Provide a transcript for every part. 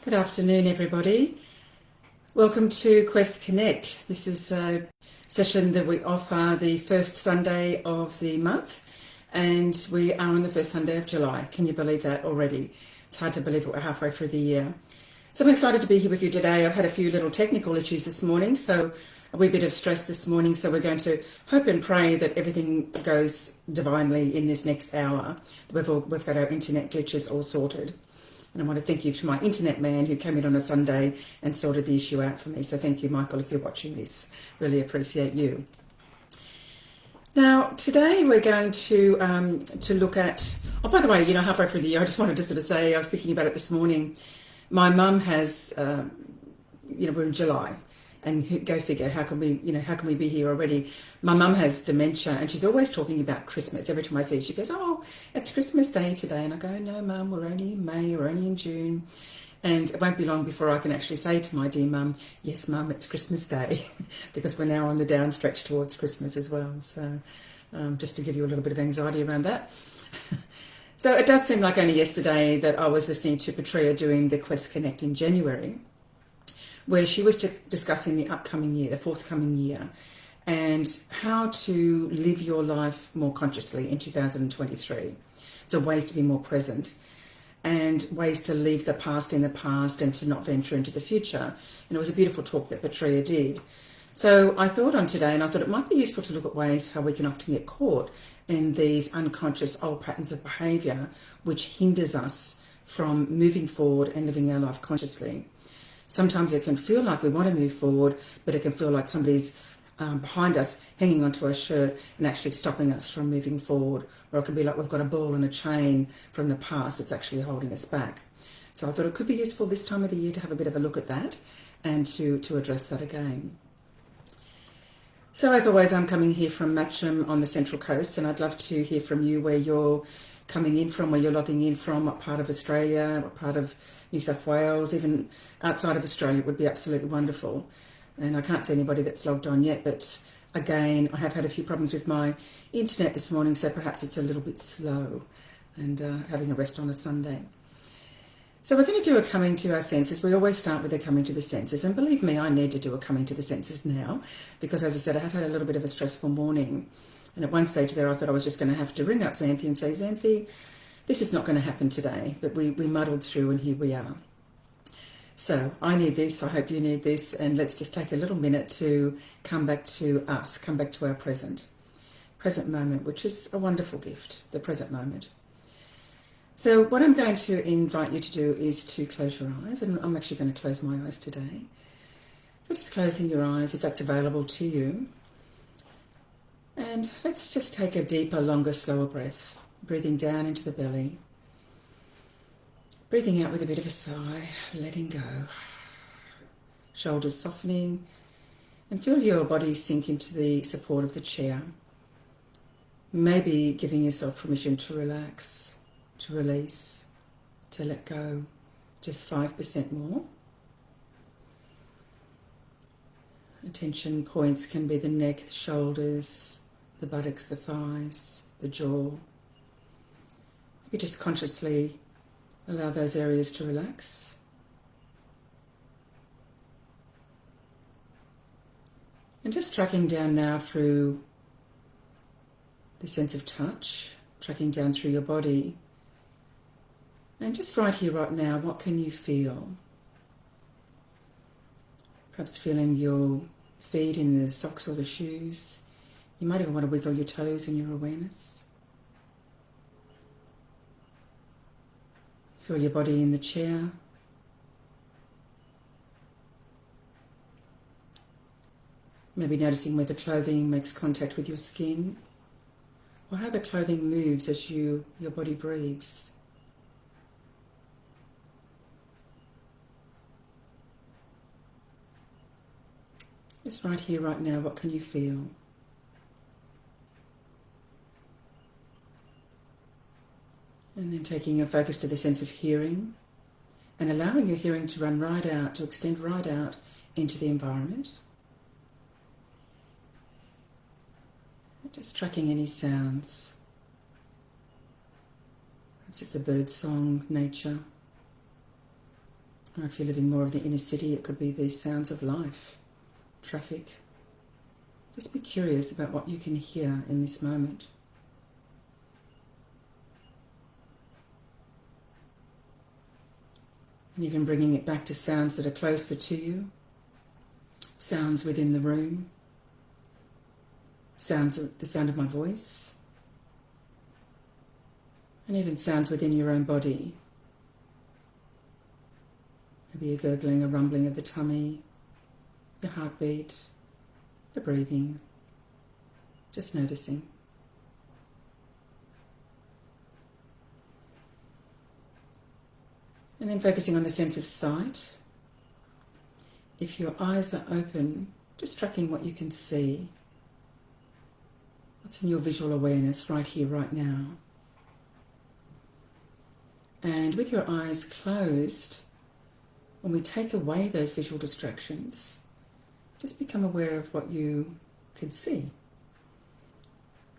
Good afternoon, everybody. Welcome to Quest Connect. This is a session that we offer the first Sunday of the month, and we are on the first Sunday of July. Can you believe that already? It's hard to believe that we're halfway through the year. So I'm excited to be here with you today. I've had a few little technical issues this morning, so a wee bit of stress this morning. So we're going to hope and pray that everything goes divinely in this next hour. We've got our internet glitches all sorted. And I want to thank you to my internet man who came in on a Sunday and sorted the issue out for me. So thank you, Michael, if you're watching this. Really appreciate you. Now, today we're going to look at... Oh, by the way, halfway through the year, I just wanted to sort of say, I was thinking about it this morning. My mum has, we're in July. And go figure, how can we be here already? My mum has dementia and she's always talking about Christmas. Every time I see her, she goes, oh, it's Christmas Day today. And I go, no, Mum, we're only in May, we're only in June. And it won't be long before I can actually say to my dear mum, yes, Mum, it's Christmas Day, because we're now on the downstretch towards Christmas as well. So just to give you a little bit of anxiety around that. So it does seem like only yesterday that I was listening to Patria doing the Quest Connect in January, where she was discussing the upcoming year, the forthcoming year, and how to live your life more consciously in 2023. So ways to be more present and ways to leave the past in the past and to not venture into the future. And it was a beautiful talk that Patria did. So I thought on today, and I thought it might be useful to look at ways how we can often get caught in these unconscious old patterns of behaviour, which hinders us from moving forward and living our life consciously. Sometimes it can feel like we want to move forward, but it can feel like somebody's behind us hanging onto our shirt and actually stopping us from moving forward. Or it can be like we've got a ball and a chain from the past that's actually holding us back. So I thought it could be useful this time of the year to have a bit of a look at that and to address that again. So as always, I'm coming here from Matcham on the Central Coast, and I'd love to hear from you where you're coming in from, where you're logging in from, what part of Australia, what part of New South Wales, even outside of Australia would be absolutely wonderful. And I can't see anybody that's logged on yet, but again, I have had a few problems with my internet this morning, so perhaps it's a little bit slow and having a rest on a Sunday. So we're going to do a coming to our senses. We always start with a coming to the senses, and believe me, I need to do a coming to the senses now, because as I said, I have had a little bit of a stressful morning. And at one stage there, I thought I was just going to have to ring up Xanthi and say, Xanthi, this is not going to happen today. But we muddled through and here we are. So I need this, I hope you need this, and let's just take a little minute to come back to us, come back to our present moment, which is a wonderful gift, the present moment. So what I'm going to invite you to do is to close your eyes, and I'm actually going to close my eyes today. So just closing your eyes if that's available to you. And let's just take a deeper, longer, slower breath, breathing down into the belly, breathing out with a bit of a sigh, letting go, shoulders softening, and feel your body sink into the support of the chair, maybe giving yourself permission to relax, to release, to let go, just 5% more. Attention points can be the neck, shoulders, the buttocks, the thighs, the jaw. Maybe just consciously allow those areas to relax. And just tracking down now through the sense of touch, tracking down through your body. And just right here, right now, what can you feel? Perhaps feeling your feet in the socks or the shoes. You might even want to wiggle your toes in your awareness. Feel your body in the chair. Maybe noticing where the clothing makes contact with your skin, or how the clothing moves as your body breathes. Just right here, right now, what can you feel? And then taking your focus to the sense of hearing and allowing your hearing to run right out, to extend right out into the environment. Just tracking any sounds. Perhaps it's a bird song, nature, Or if you're living more of the inner city, it could be the sounds of life, traffic. Just be curious about what you can hear in this moment. And even bringing it back to sounds that are closer to you, sounds within the room, the sound of my voice, and even sounds within your own body. Maybe a gurgling, a rumbling of the tummy, your heartbeat, the breathing, just noticing. And then focusing on the sense of sight. If your eyes are open, just tracking what you can see. What's in your visual awareness right here, right now. And with your eyes closed, when we take away those visual distractions, just become aware of what you can see.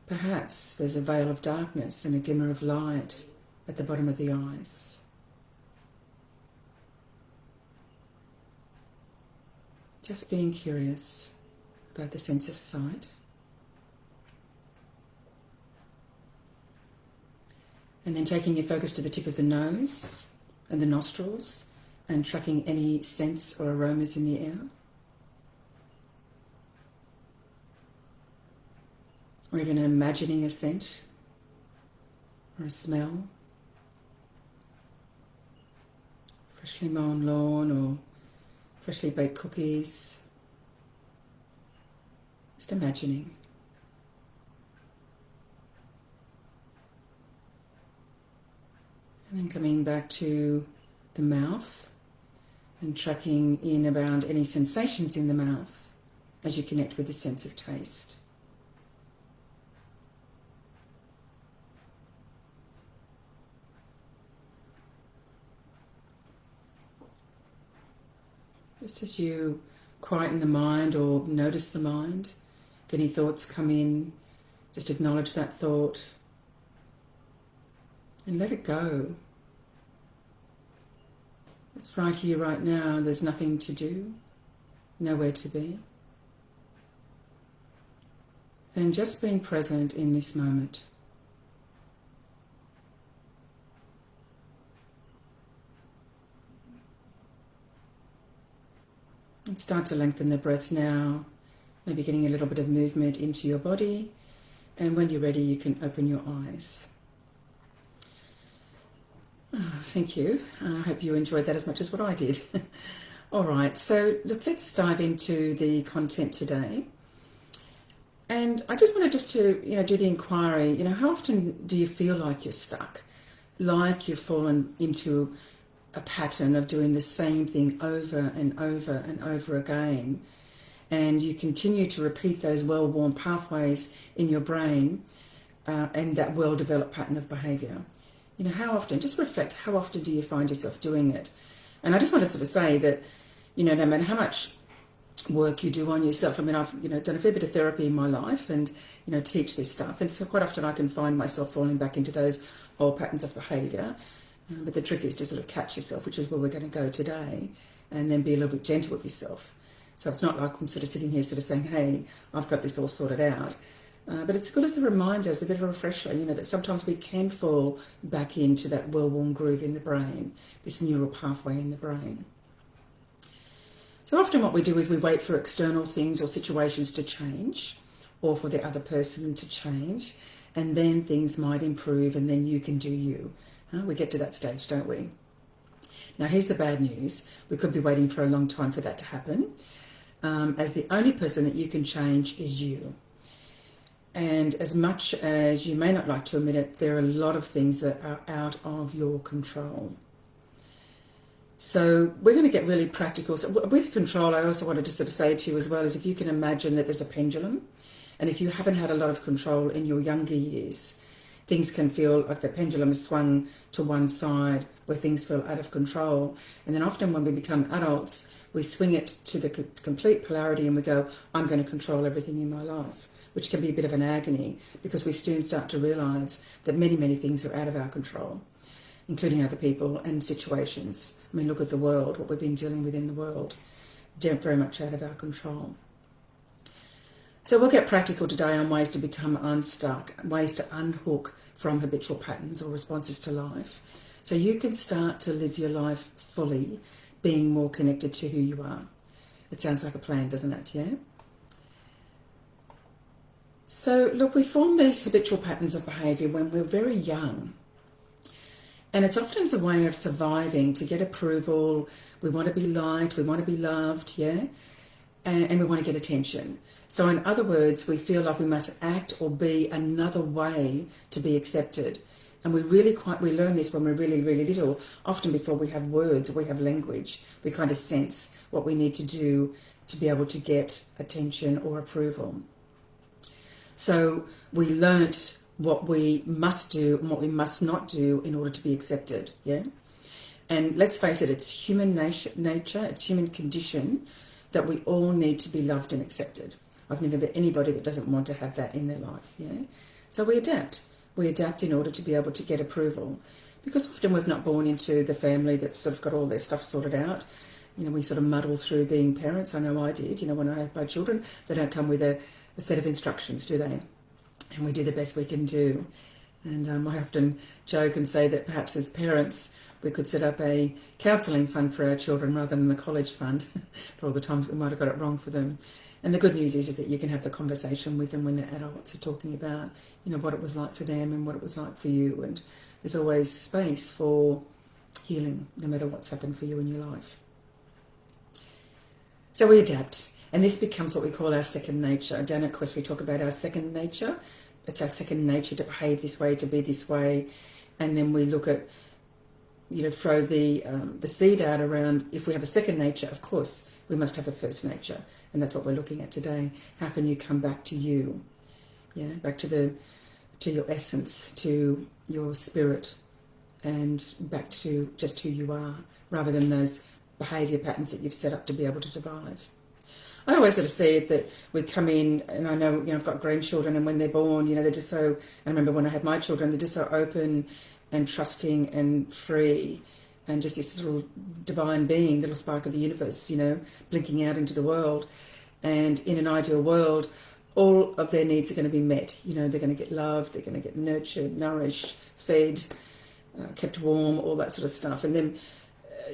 Perhaps there's a veil of darkness and a glimmer of light at the bottom of the eyes. Just being curious about the sense of sight. And then taking your focus to the tip of the nose and the nostrils and tracking any scents or aromas in the air. Or even imagining a scent or a smell. Freshly mown lawn or freshly baked cookies. Just imagining. And then coming back to the mouth and tracking in around any sensations in the mouth as you connect with the sense of taste. Just as you quieten the mind or notice the mind, if any thoughts come in, just acknowledge that thought and let it go. It's right here, right now. There's nothing to do, nowhere to be. Then just being present in this moment. And start to lengthen the breath now, maybe getting a little bit of movement into your body. And when you're ready, you can open your eyes. Oh, thank you. I hope you enjoyed that as much as what I did. All right, so look, let's dive into the content today. And I just wanted to do the inquiry. How often do you feel like you're stuck? Like you've fallen into a pattern of doing the same thing over and over and over again, and you continue to repeat those well-worn pathways in your brain and that well-developed pattern of behaviour. How often, just reflect, how often do you find yourself doing it? And I just want to sort of say that, no matter how much work you do on yourself, I've done a fair bit of therapy in my life and, teach this stuff. And so quite often I can find myself falling back into those old patterns of behaviour. But the trick is to sort of catch yourself, which is where we're going to go today, and then be a little bit gentle with yourself. So it's not like I'm sort of sitting here sort of saying, hey, I've got this all sorted out. But it's good as a reminder, as a bit of a refresher, that sometimes we can fall back into that well-worn groove in the brain, this neural pathway in the brain. So often what we do is we wait for external things or situations to change, or for the other person to change, and then things might improve and then you can do you. We get to that stage, don't we? Now, here's the bad news. We could be waiting for a long time for that to happen, as the only person that you can change is you. And as much as you may not like to admit it, there are a lot of things that are out of your control. So we're going to get really practical. So with control, I also wanted to sort of say to you as well, is if you can imagine that there's a pendulum, and if you haven't had a lot of control in your younger years, things can feel like the pendulum is swung to one side where things feel out of control. And then often when we become adults, we swing it to the complete polarity and we go, I'm going to control everything in my life, which can be a bit of an agony because we soon start to realise that many, many things are out of our control. including other people and situations. I mean, look at the world, what we've been dealing with in the world, very much out of our control. So we'll get practical today on ways to become unstuck, ways to unhook from habitual patterns or responses to life, so you can start to live your life fully, being more connected to who you are. It sounds like a plan, doesn't it? Yeah? So look, we form these habitual patterns of behaviour when we're very young. And it's often as a way of surviving, to get approval. We want to be liked, we want to be loved, yeah? And we want to get attention. So in other words, we feel like we must act or be another way to be accepted. And we learn this when we're really, really little, often before we have words or we have language. We kind of sense what we need to do to be able to get attention or approval. So we learnt what we must do and what we must not do in order to be accepted, yeah? And let's face it, it's human nature, it's human condition that we all need to be loved and accepted. I've never met anybody that doesn't want to have that in their life, yeah? So we adapt. We adapt in order to be able to get approval, because often we've not born into the family that's sort of got all their stuff sorted out. You know, we sort of muddle through being parents. I know I did. You know, when I have my children, they don't come with a set of instructions, do they? And we do the best we can do. And I often joke and say that perhaps as parents, we could set up a counselling fund for our children rather than the college fund for all the times we might have got it wrong for them. And the good news is that you can have the conversation with them when they're adults, are talking about, you know, what it was like for them and what it was like for you. And there's always space for healing, no matter what's happened for you in your life. So we adapt. And this becomes what we call our second nature. Down at Quest, we talk about our second nature. It's our second nature to behave this way, to be this way. And then we look at, you know, throw the seed out around, if we have a second nature, of course, we must have a first nature. And that's what we're looking at today. How can you come back to you? Yeah, back to your essence, to your spirit, and back to just who you are, rather than those behaviour patterns that you've set up to be able to survive. I always sort of see it that we come in, and I know, you know, I've got grandchildren, and when they're born, you know, they're just so, I remember when I had my children, they're just so open and trusting and free, and just this little divine being, little spark of the universe, you know, blinking out into the world. And in an ideal world, all of their needs are going to be met. You know, they're going to get loved, they're going to get nurtured, nourished, fed, kept warm, all that sort of stuff. And then,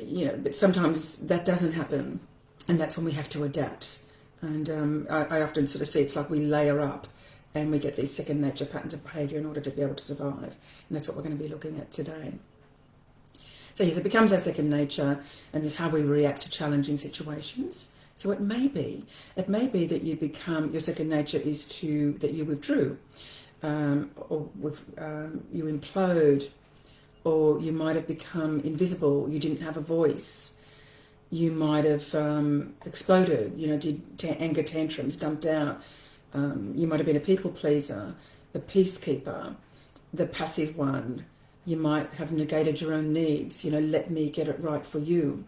you know, but sometimes that doesn't happen, and that's when we have to adapt. And I often sort of see it's like we layer up and we get these second nature patterns of behaviour in order to be able to survive. And that's what we're going to be looking at today. So yes, it becomes our second nature, and it's how we react to challenging situations. So it may be that you become, your second nature is that you withdrew, or you implode, or you might have become invisible, you didn't have a voice. You might have exploded, you know, did anger tantrums, dumped out. You might have been a people pleaser, the peacekeeper, the passive one. You might have negated your own needs, you know, let me get it right for you.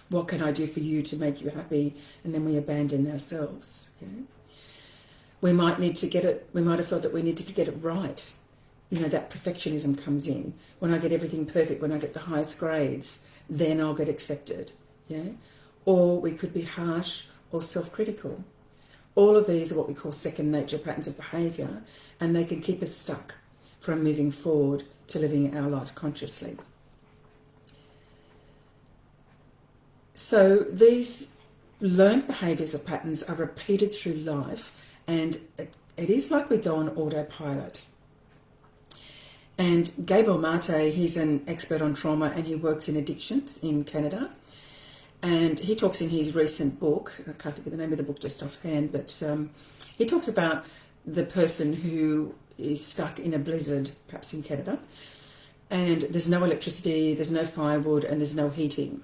What can I do for you to make you happy? And then we abandon ourselves. Yeah? We might need to get it, we might have felt that we needed to get it right. You know, that perfectionism comes in. When I get everything perfect, when I get the highest grades, then I'll get accepted. Yeah? Or we could be harsh or self-critical. All of these are what we call second nature patterns of behaviour, and they can keep us stuck from moving forward to living our life consciously. So these learned behaviours or patterns are repeated through life, and it is like we go on autopilot. And Gabor Mate, he's an expert on trauma, and he works in addictions in Canada. And he talks in his recent book, I can't think of the name of the book just offhand, but he talks about the person who is stuck in a blizzard, perhaps in Canada, and there's no electricity, there's no firewood, and there's no heating.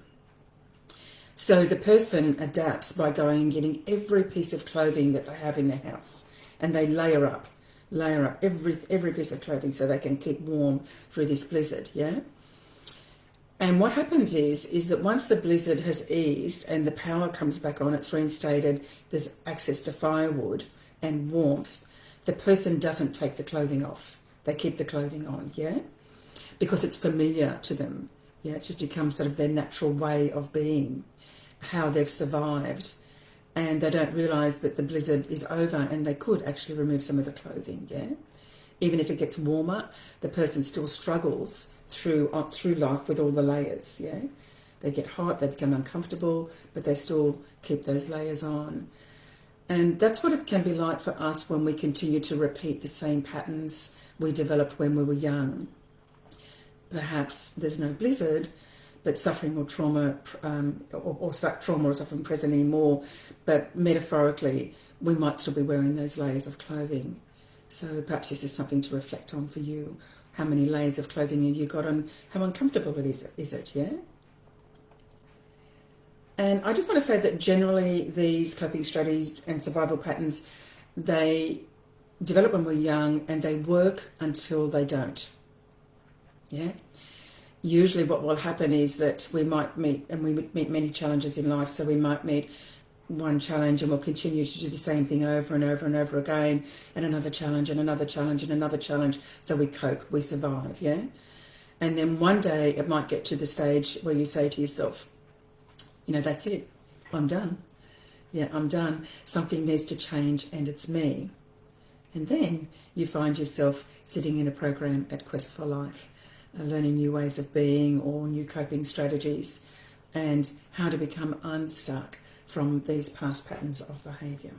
So the person adapts by going and getting every piece of clothing that they have in their house, and they layer up every piece of clothing so they can keep warm through this blizzard, yeah? And what happens is that once the blizzard has eased and the power comes back on, it's reinstated, there's access to firewood and warmth, the person doesn't take the clothing off. They keep the clothing on, yeah? because it's familiar to them. Yeah, it's just become sort of their natural way of being, how they've survived, and they don't realise that the blizzard is over and they could actually remove some of the clothing, yeah? Even if it gets warmer, the person still struggles through life with all the layers, yeah? They get hot, they become uncomfortable, but they still keep those layers on. And that's what it can be like for us when we continue to repeat the same patterns we developed when we were young. Perhaps there's no blizzard, but suffering or trauma, or trauma is often present anymore, but metaphorically, we might still be wearing those layers of clothing. So perhaps this is something to reflect on for you. How many layers of clothing have you got on? How uncomfortable is it, yeah? And I just want to say that generally these coping strategies and survival patterns, they develop when we're young and they work until they don't. Yeah? Usually what will happen is that we might meet, and we meet many challenges in life, so we might meet one challenge and we'll continue to do the same thing over and over and over again, and another challenge and another challenge and another challenge. So we cope, we survive, yeah? And then one day it might get to the stage where you say to yourself, you know, that's it, I'm done. Yeah, I'm done. Something needs to change and it's me. And then you find yourself sitting in a program at Quest for Life, learning new ways of being or new coping strategies and how to become unstuck from these past patterns of behaviour.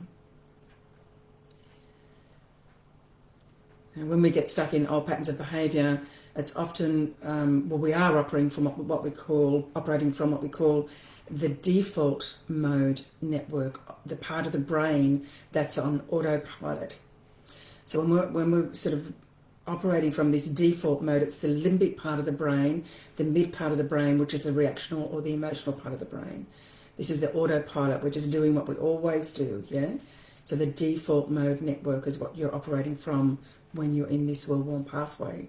And when we get stuck in old patterns of behaviour, it's often, we are operating from what we call the default mode network, the part of the brain that's on autopilot. So when we're sort of operating from this default mode, it's the limbic part of the brain, the mid part of the brain, which is the reactional or the emotional part of the brain. This is the autopilot, which is doing what we always do, yeah? So the default mode network is what you're operating from when you're in this well-worn pathway.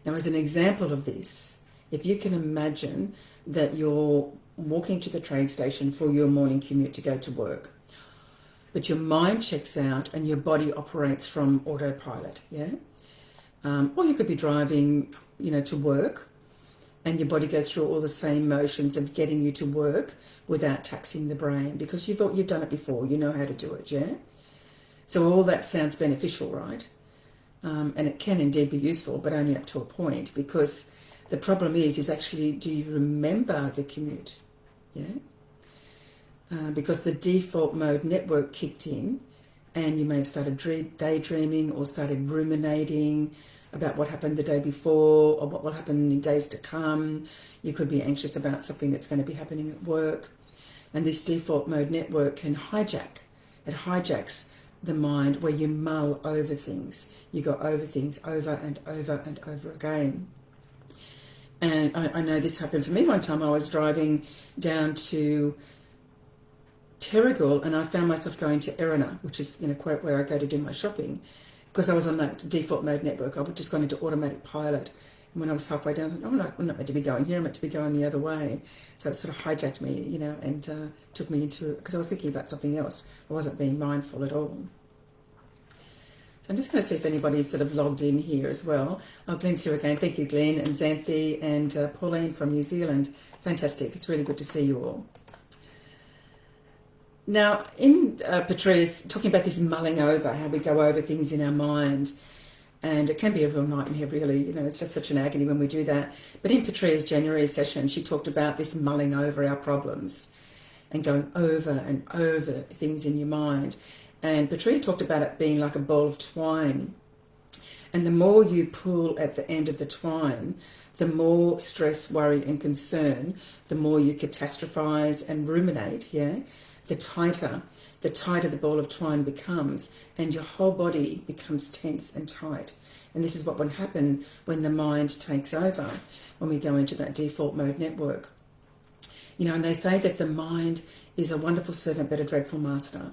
Now, as an example of this, if you can imagine that you're walking to the train station for your morning commute to go to work, but your mind checks out and your body operates from autopilot, yeah? Or you could be driving, to work, and your body goes through all the same motions of getting you to work without taxing the brain, because you've done it before, you know how to do it, yeah? So all that sounds beneficial, right? And it can indeed be useful, but only up to a point, because the problem is actually, do you remember the commute? Yeah? Because the default mode network kicked in, and you may have started daydreaming or started ruminating about what happened the day before or what will happen in days to come. You could be anxious about something that's going to be happening at work. And this default mode network can hijack. It hijacks the mind where you mull over things. You go over things over and over and over again. And I know this happened for me one time. I was driving down to Terrigal and I found myself going to Erina, which is quite where I go to do my shopping, because I was on that default mode network. I would just gone into automatic pilot. And when I was halfway down, I'm not meant to be going here, I'm meant to be going the other way. So it sort of hijacked me, and took me into it, because I was thinking about something else. I wasn't being mindful at all. So I'm just going to see if anybody's sort of logged in here as well. Oh, Glenn's here again. Thank you, Glenn, and Xanthi and Pauline from New Zealand. Fantastic. It's really good to see you all. Now, in Patrice, talking about this mulling over, how we go over things in our mind, and it can be a real nightmare, really. It's just such an agony when we do that. But in Patrice's January session, she talked about this mulling over our problems and going over and over things in your mind. And Patrice talked about it being like a ball of twine. And the more you pull at the end of the twine, the more stress, worry and concern, the more you catastrophize and ruminate, yeah? The tighter the ball of twine becomes, and your whole body becomes tense and tight. And this is what will happen when the mind takes over, when we go into that default mode network. And they say that the mind is a wonderful servant but a dreadful master.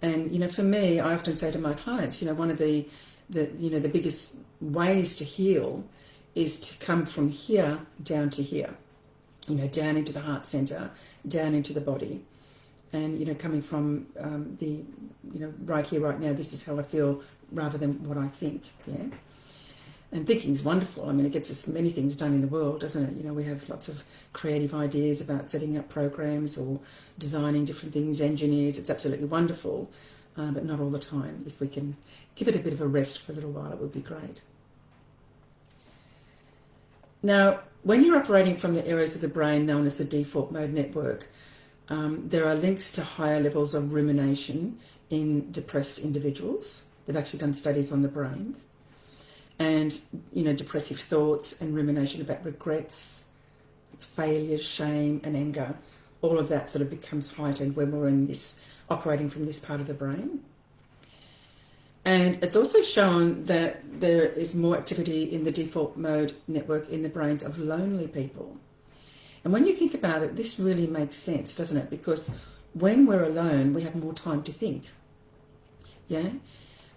And, for me, I often say to my clients, one of the biggest ways to heal is to come from here down to here, down into the heart center, down into the body. And, coming from right here, right now, this is how I feel rather than what I think, yeah? And thinking is wonderful. I mean, it gets us many things done in the world, doesn't it? You know, we have lots of creative ideas about setting up programs or designing different things, engineers. It's absolutely wonderful, but not all the time. If we can give it a bit of a rest for a little while, it would be great. Now, when you're operating from the areas of the brain known as the default mode network, there are links to higher levels of rumination in depressed individuals. They've actually done studies on the brains. And, you know, depressive thoughts and rumination about regrets, failures, shame and anger, all of that sort of becomes heightened when we're in this, operating from this part of the brain. And it's also shown that there is more activity in the default mode network in the brains of lonely people. And when you think about it, this really makes sense, doesn't it? Because when we're alone, we have more time to think. Yeah?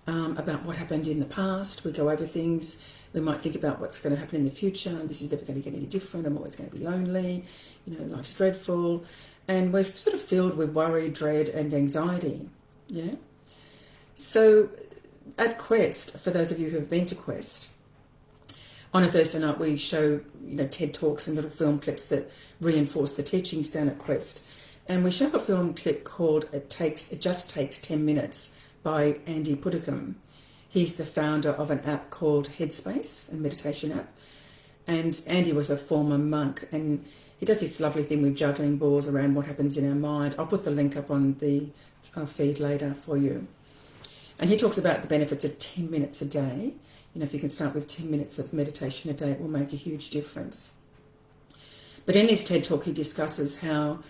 About what happened in the past. We go over things. We might think about what's going to happen in the future. And this is never going to get any different. I'm always going to be lonely. You know, life's dreadful. And we're sort of filled with worry, dread and anxiety. Yeah? So at Quest, for those of you who have been to Quest, on a Thursday night we show, you know, TED Talks and little film clips that reinforce the teachings down at Quest. And we show a film clip called It Just Takes 10 Minutes by Andy Puddicombe. He's the founder of an app called Headspace, a meditation app. And Andy was a former monk, and he does this lovely thing with juggling balls around what happens in our mind. I'll put the link up on the feed later for you. And he talks about the benefits of 10 minutes a day. You know, if you can start with 10 minutes of meditation a day, it will make a huge difference. But in this TED Talk, he discusses how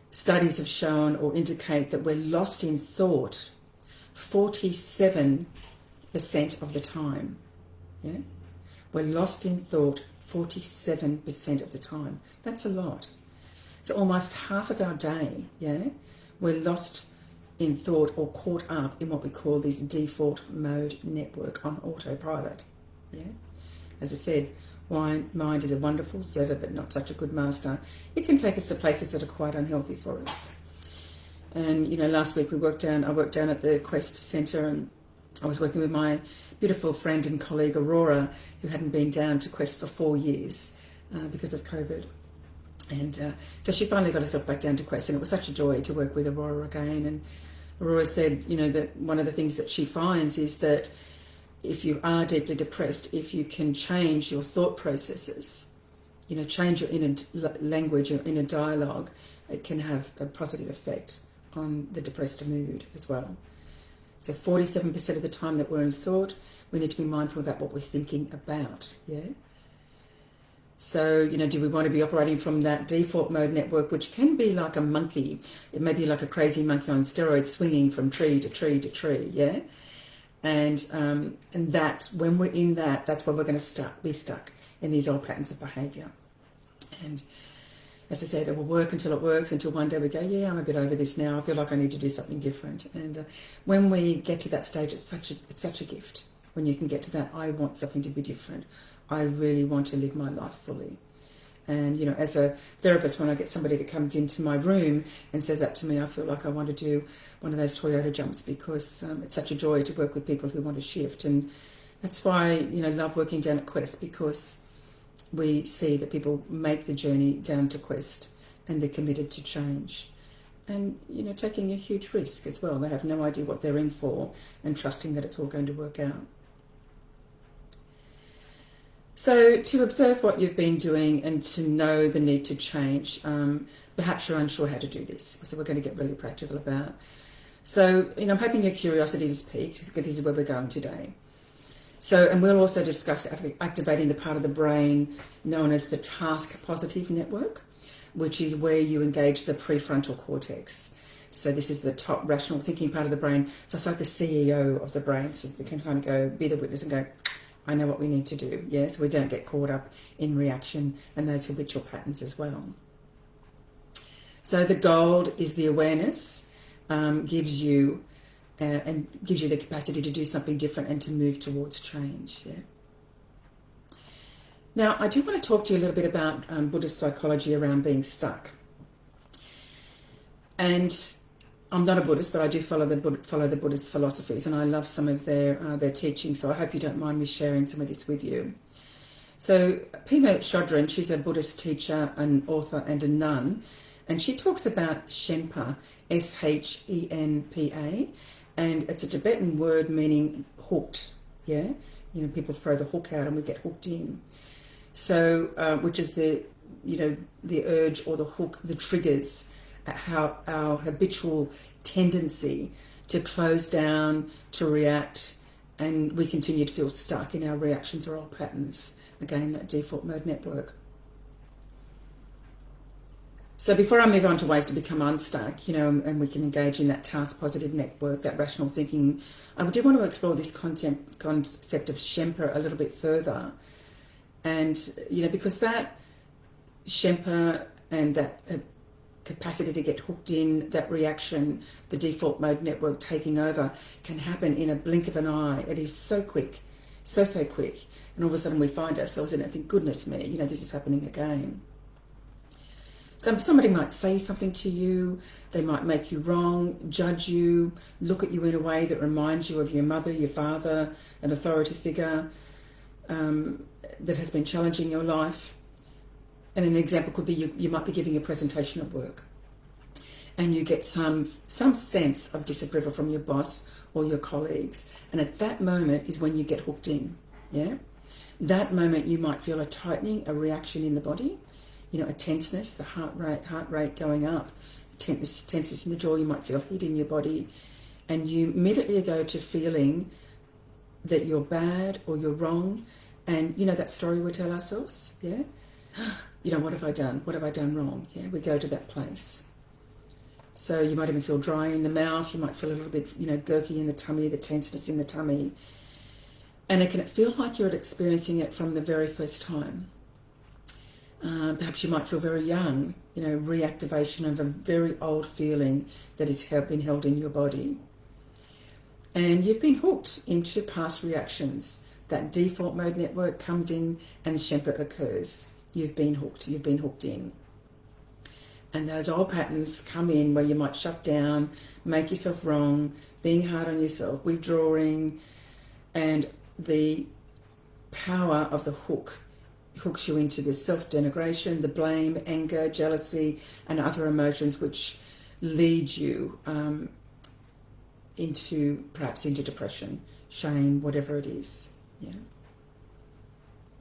studies have shown or indicate that we're lost in thought 47% of the time. Yeah? We're lost in thought 47% of the time. That's a lot. So almost half of our day, yeah, we're lost in thought or caught up in what we call this default mode network on autopilot. Yeah? As I said, mind is a wonderful servant but not such a good master. It can take us to places that are quite unhealthy for us. And, you know, last week I worked down at the Quest Centre, and I was working with my beautiful friend and colleague Aurora, who hadn't been down to Quest for 4 years because of COVID. And so she finally got herself back down to Quest, and it was such a joy to work with Aurora again. And Aurora said, you know, that one of the things that she finds is that if you are deeply depressed, if you can change your thought processes, you know, change your inner language, your inner dialogue, it can have a positive effect on the depressed mood as well. So 47% of the time that we're in thought, we need to be mindful about what we're thinking about, yeah? So, you know, do we want to be operating from that default mode network, which can be like a monkey? It may be like a crazy monkey on steroids swinging from tree to tree to tree, yeah? And that, when we're in that, that's where we're going to be stuck in these old patterns of behaviour. And as I said, it will work until it works, until one day we go, yeah, I'm a bit over this now. I feel like I need to do something different. And when we get to that stage, it's such a gift. When you can get to that, I want something to be different. I really want to live my life fully. And, you know, as a therapist, when I get somebody that comes into my room and says that to me, I feel like I want to do one of those Toyota jumps, because it's such a joy to work with people who want to shift. And that's why, you know, love working down at Quest, because we see that people make the journey down to Quest and they're committed to change. And, you know, taking a huge risk as well. They have no idea what they're in for and trusting that it's all going to work out. So to observe what you've been doing and to know the need to change, perhaps you're unsure how to do this. So we're going to get really practical about. So, you know, I'm hoping your curiosity is piqued, because this is where we're going today. So, and we'll also discuss activating the part of the brain known as the task positive network, which is where you engage the prefrontal cortex. So this is the top rational thinking part of the brain. So it's like the CEO of the brain. So we can kind of go, be the witness and go, I know what we need to do. Yeah, so we don't get caught up in reaction and those habitual patterns as well. So the gold is the awareness, gives you the capacity to do something different and to move towards change. Yeah. Now, I do want to talk to you a little bit about Buddhist psychology around being stuck. And I'm not a Buddhist, but I do follow the Buddhist philosophies, and I love some of their teachings. So I hope you don't mind me sharing some of this with you. So Pema Chodron, she's a Buddhist teacher, an author, and a nun, and she talks about Shenpa, Shenpa, and it's a Tibetan word meaning hooked. Yeah, people throw the hook out and we get hooked in. So, which is the urge or the hook, the triggers, how our habitual tendency to close down, to react, and we continue to feel stuck in our reactions or old patterns. Again, that default mode network. So before I move on to ways to become unstuck, and we can engage in that task positive network, that rational thinking, I do want to explore this concept of Shenpa a little bit further. And, because that Shenpa and that capacity to get hooked in, that reaction, the default mode network taking over, can happen in a blink of an eye. It is so quick, so quick. And all of a sudden we find ourselves in it and think, goodness me, this is happening again. So somebody might say something to you, they might make you wrong, judge you, look at you in a way that reminds you of your mother, your father, an authority figure that has been challenging your life. And an example could be you might be giving a presentation at work and you get some sense of disapproval from your boss or your colleagues. And at that moment is when you get hooked in, yeah? That moment you might feel a tightening, a reaction in the body, a tenseness, the heart rate going up, tenseness in the jaw, you might feel heat in your body. And you immediately go to feeling that you're bad or you're wrong. And that story we tell ourselves, yeah? What have I done? What have I done wrong? Yeah, we go to that place. So you might even feel dry in the mouth. You might feel a little bit, gurky in the tummy, the tenseness in the tummy. And it can feel like you're experiencing it from the very first time. Perhaps you might feel very young, reactivation of a very old feeling that has been held in your body. And you've been hooked into past reactions. That default mode network comes in and the Shenpa occurs. You've been hooked in. And those old patterns come in where you might shut down, make yourself wrong, being hard on yourself, withdrawing, and the power of the hook hooks you into the self-denigration, the blame, anger, jealousy, and other emotions which lead you into depression, shame, whatever it is. Yeah.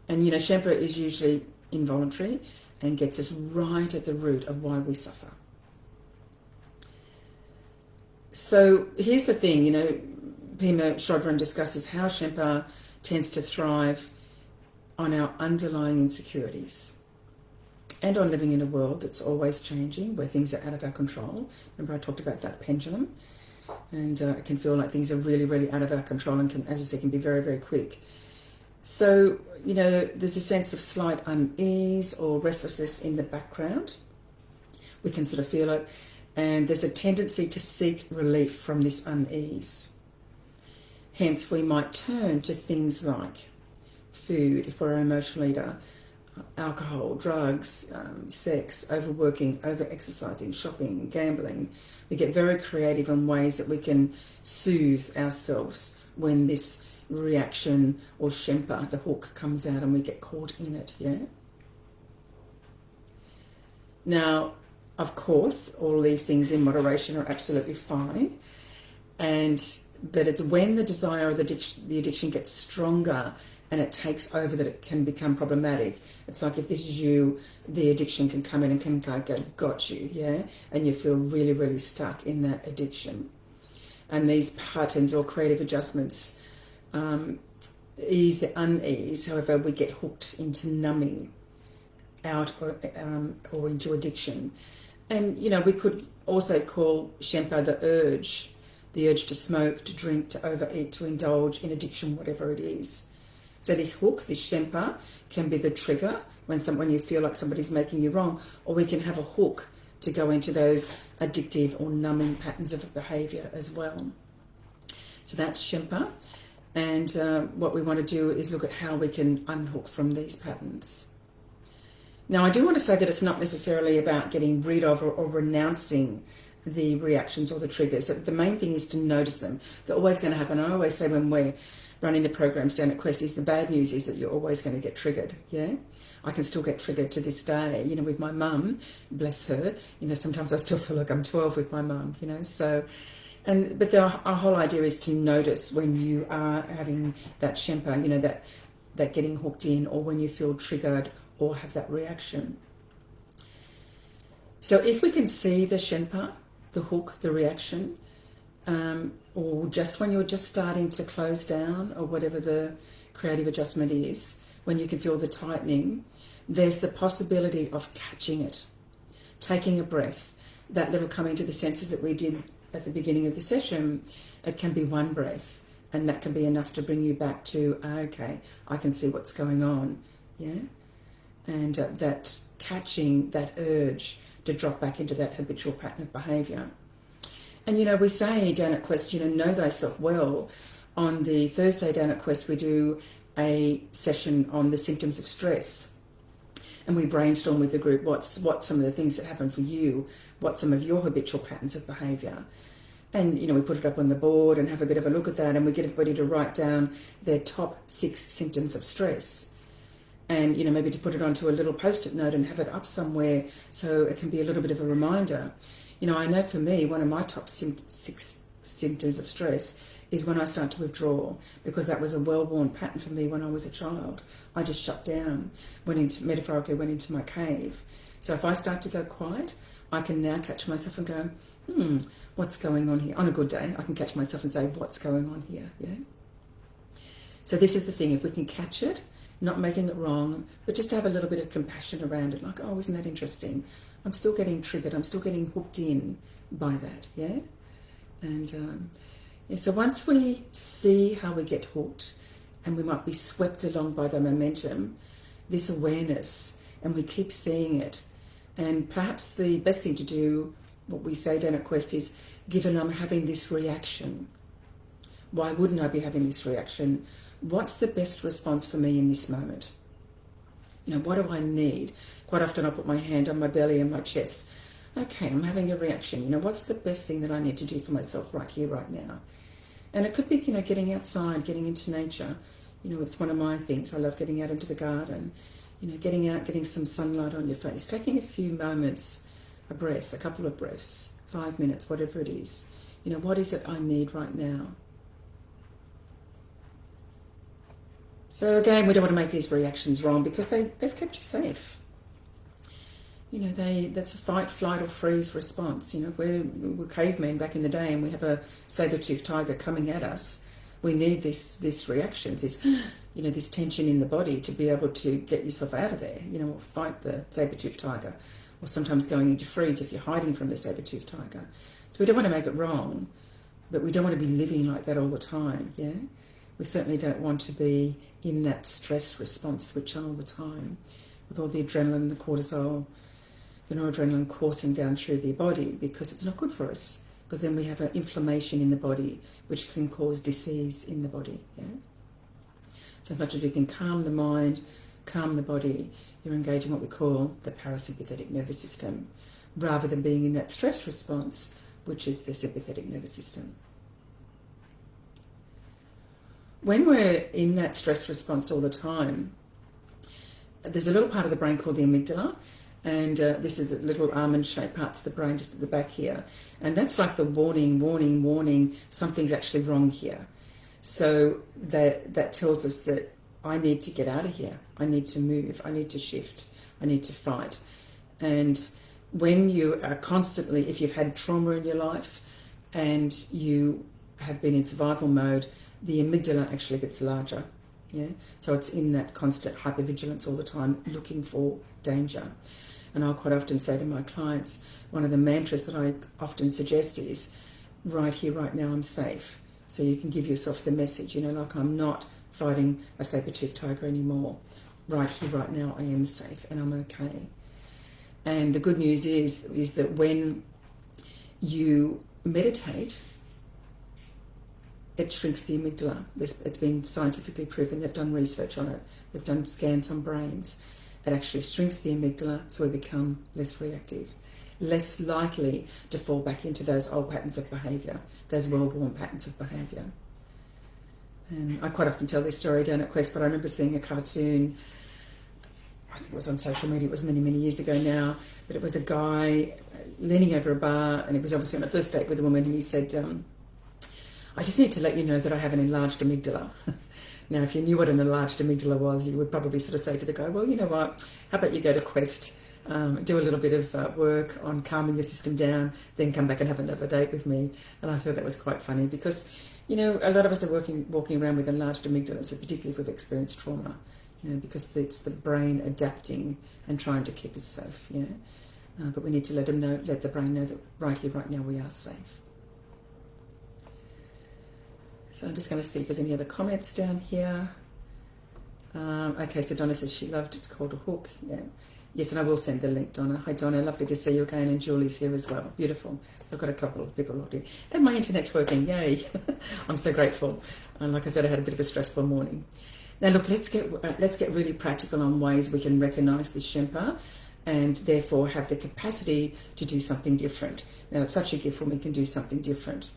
And Shenpa is usually involuntary and gets us right at the root of why we suffer. So here's the thing, Pema Chodron discusses how Shenpa tends to thrive on our underlying insecurities and on living in a world that's always changing, where things are out of our control. Remember I talked about that pendulum, and it can feel like things are really, really out of our control and can, as I said, can be very, very quick. So, there's a sense of slight unease or restlessness in the background. We can sort of feel it, and there's a tendency to seek relief from this unease. Hence, we might turn to things like food, if we're an emotional eater, alcohol, drugs, sex, overworking, over-exercising, shopping, gambling. We get very creative in ways that we can soothe ourselves when this reaction or Shenpa, the hook, comes out and we get caught in it, yeah? Now, of course, all these things in moderation are absolutely fine, but it's when the desire or the addiction gets stronger and it takes over that it can become problematic. It's like if this is you, the addiction can come in and can go, got you, yeah? And you feel really, really stuck in that addiction. And these patterns or creative adjustments ease the unease. However, we get hooked into numbing out or into addiction. And, we could also call Shenpa the urge to smoke, to drink, to overeat, to indulge in addiction, whatever it is. So this hook, this Shenpa, can be the trigger when you feel like somebody's making you wrong, or we can have a hook to go into those addictive or numbing patterns of behaviour as well. So that's Shenpa. And what we want to do is look at how we can unhook from these patterns. Now, I do want to say that it's not necessarily about getting rid of or renouncing the reactions or the triggers. The main thing is to notice them. They're always going to happen. I always say when we're running the programs down at Quest, is the bad news is that you're always going to get triggered. Yeah, I can still get triggered to this day. You know, with my mum, bless her. You know, sometimes I still feel like I'm 12 with my mum. You know, so. But our whole idea is to notice when you are having that Shempa, you know, that getting hooked in, or when you feel triggered or have that reaction. So if we can see the Shempa, the hook, the reaction, or just when you're just starting to close down, or whatever the creative adjustment is, when you can feel the tightening, there's the possibility of catching it, taking a breath, that little coming to the senses that we did at the beginning of the session. It can be one breath, and that can be enough to bring you back to, okay, I can see what's going on, yeah? And that catching that urge to drop back into that habitual pattern of behaviour. And, you know, we say down at Quest, you know thyself well. On the Thursday down at Quest, we do a session on the symptoms of stress. And we brainstorm with the group what's some of the things that happen for you, what some of your habitual patterns of behaviour. And, you know, we put it up on the board and have a bit of a look at that, and we get everybody to write down their top 6 symptoms of stress. And, you know, maybe to put it onto a little post-it note and have it up somewhere so it can be a little bit of a reminder. You know, I know for me, one of my top 6 symptoms of stress is when I start to withdraw, because that was a well-worn pattern for me when I was a child. I just shut down, metaphorically went into my cave. So if I start to go quiet, I can now catch myself and go, what's going on here? On a good day, I can catch myself and say, what's going on here? Yeah. So this is the thing, if we can catch it, not making it wrong, but just to have a little bit of compassion around it, like, oh, isn't that interesting? I'm still getting triggered, I'm still getting hooked in by that, yeah? And so once we see how we get hooked, and we might be swept along by the momentum, this awareness, and we keep seeing it. And perhaps the best thing to do, what we say down at Quest, is, given I'm having this reaction, why wouldn't I be having this reaction? What's the best response for me in this moment? You know, what do I need? Quite often I put my hand on my belly and my chest. Okay, I'm having a reaction. You know, what's the best thing that I need to do for myself right here, right now? And it could be, you know, getting outside, getting into nature. You know, it's one of my things. I love getting out into the garden. You know, getting out, getting some sunlight on your face, taking a few moments, a breath, a couple of breaths, 5 minutes, whatever it is. You know, what is it I need right now? So again, we don't want to make these reactions wrong, because they've kept you safe. You know, that's a fight, flight or freeze response. You know, we're cavemen back in the day, and we have a saber-toothed tiger coming at us. We need this reactions, this tension in the body to be able to get yourself out of there, you know, or fight the saber-toothed tiger, or sometimes going into freeze if you're hiding from the saber-toothed tiger. So we don't want to make it wrong, but we don't want to be living like that all the time, yeah? We certainly don't want to be in that stress response switch on all the time, with all the adrenaline, the cortisol, the noradrenaline coursing down through the body, because it's not good for us, because then we have an inflammation in the body, which can cause disease in the body, yeah? So as much as we can calm the mind, calm the body, you're engaging what we call the parasympathetic nervous system, rather than being in that stress response, which is the sympathetic nervous system. When we're in that stress response all the time, there's a little part of the brain called the amygdala, and this is a little almond-shaped parts of the brain just at the back here, and that's like the warning, something's actually wrong here. So that tells us that I need to get out of here, I need to move, I need to shift, I need to fight. And when you are constantly, if you've had trauma in your life and you have been in survival mode, the amygdala actually gets larger, yeah? So it's in that constant hypervigilance all the time, looking for danger. And I'll quite often say to my clients, one of the mantras that I often suggest is, right here, right now, I'm safe. So you can give yourself the message, you know, like, I'm not fighting a saber-toothed tiger anymore. Right here, right now, I am safe and I'm okay. And the good news is that when you meditate, it shrinks the amygdala. It's been scientifically proven. They've done research on it. They've done scans on brains. It actually shrinks the amygdala, so we become less reactive, less likely to fall back into those old patterns of behaviour, those well-worn patterns of behaviour. And I quite often tell this story down at Quest, but I remember seeing a cartoon, I think it was on social media, it was many, many years ago now, but it was a guy leaning over a bar, and it was obviously on a first date with a woman, and he said, I just need to let you know that I have an enlarged amygdala. Now, if you knew what an enlarged amygdala was, you would probably sort of say to the guy, well, you know what, how about you go to Quest, do a little bit of work on calming your system down, then come back and have another date with me. And I thought that was quite funny because, you know, a lot of us are walking around with enlarged amygdalas, particularly if we've experienced trauma, you know, because it's the brain adapting and trying to keep us safe, you know. But we need to let the brain know that right here, right now, we are safe. So I'm just going to see if there's any other comments down here. Okay, so Donna says she loved It's Called a Hook. Yeah. Yes, and I will send the link, Donna. Hi, Donna. Lovely to see you again. And Julie's here as well. Beautiful. I've got a couple of people logged in. And my internet's working. Yay. I'm so grateful. And like I said, I had a bit of a stressful morning. Now, look, let's get really practical on ways we can recognise this Shempa and therefore have the capacity to do something different. Now, it's such a gift when we can do something different.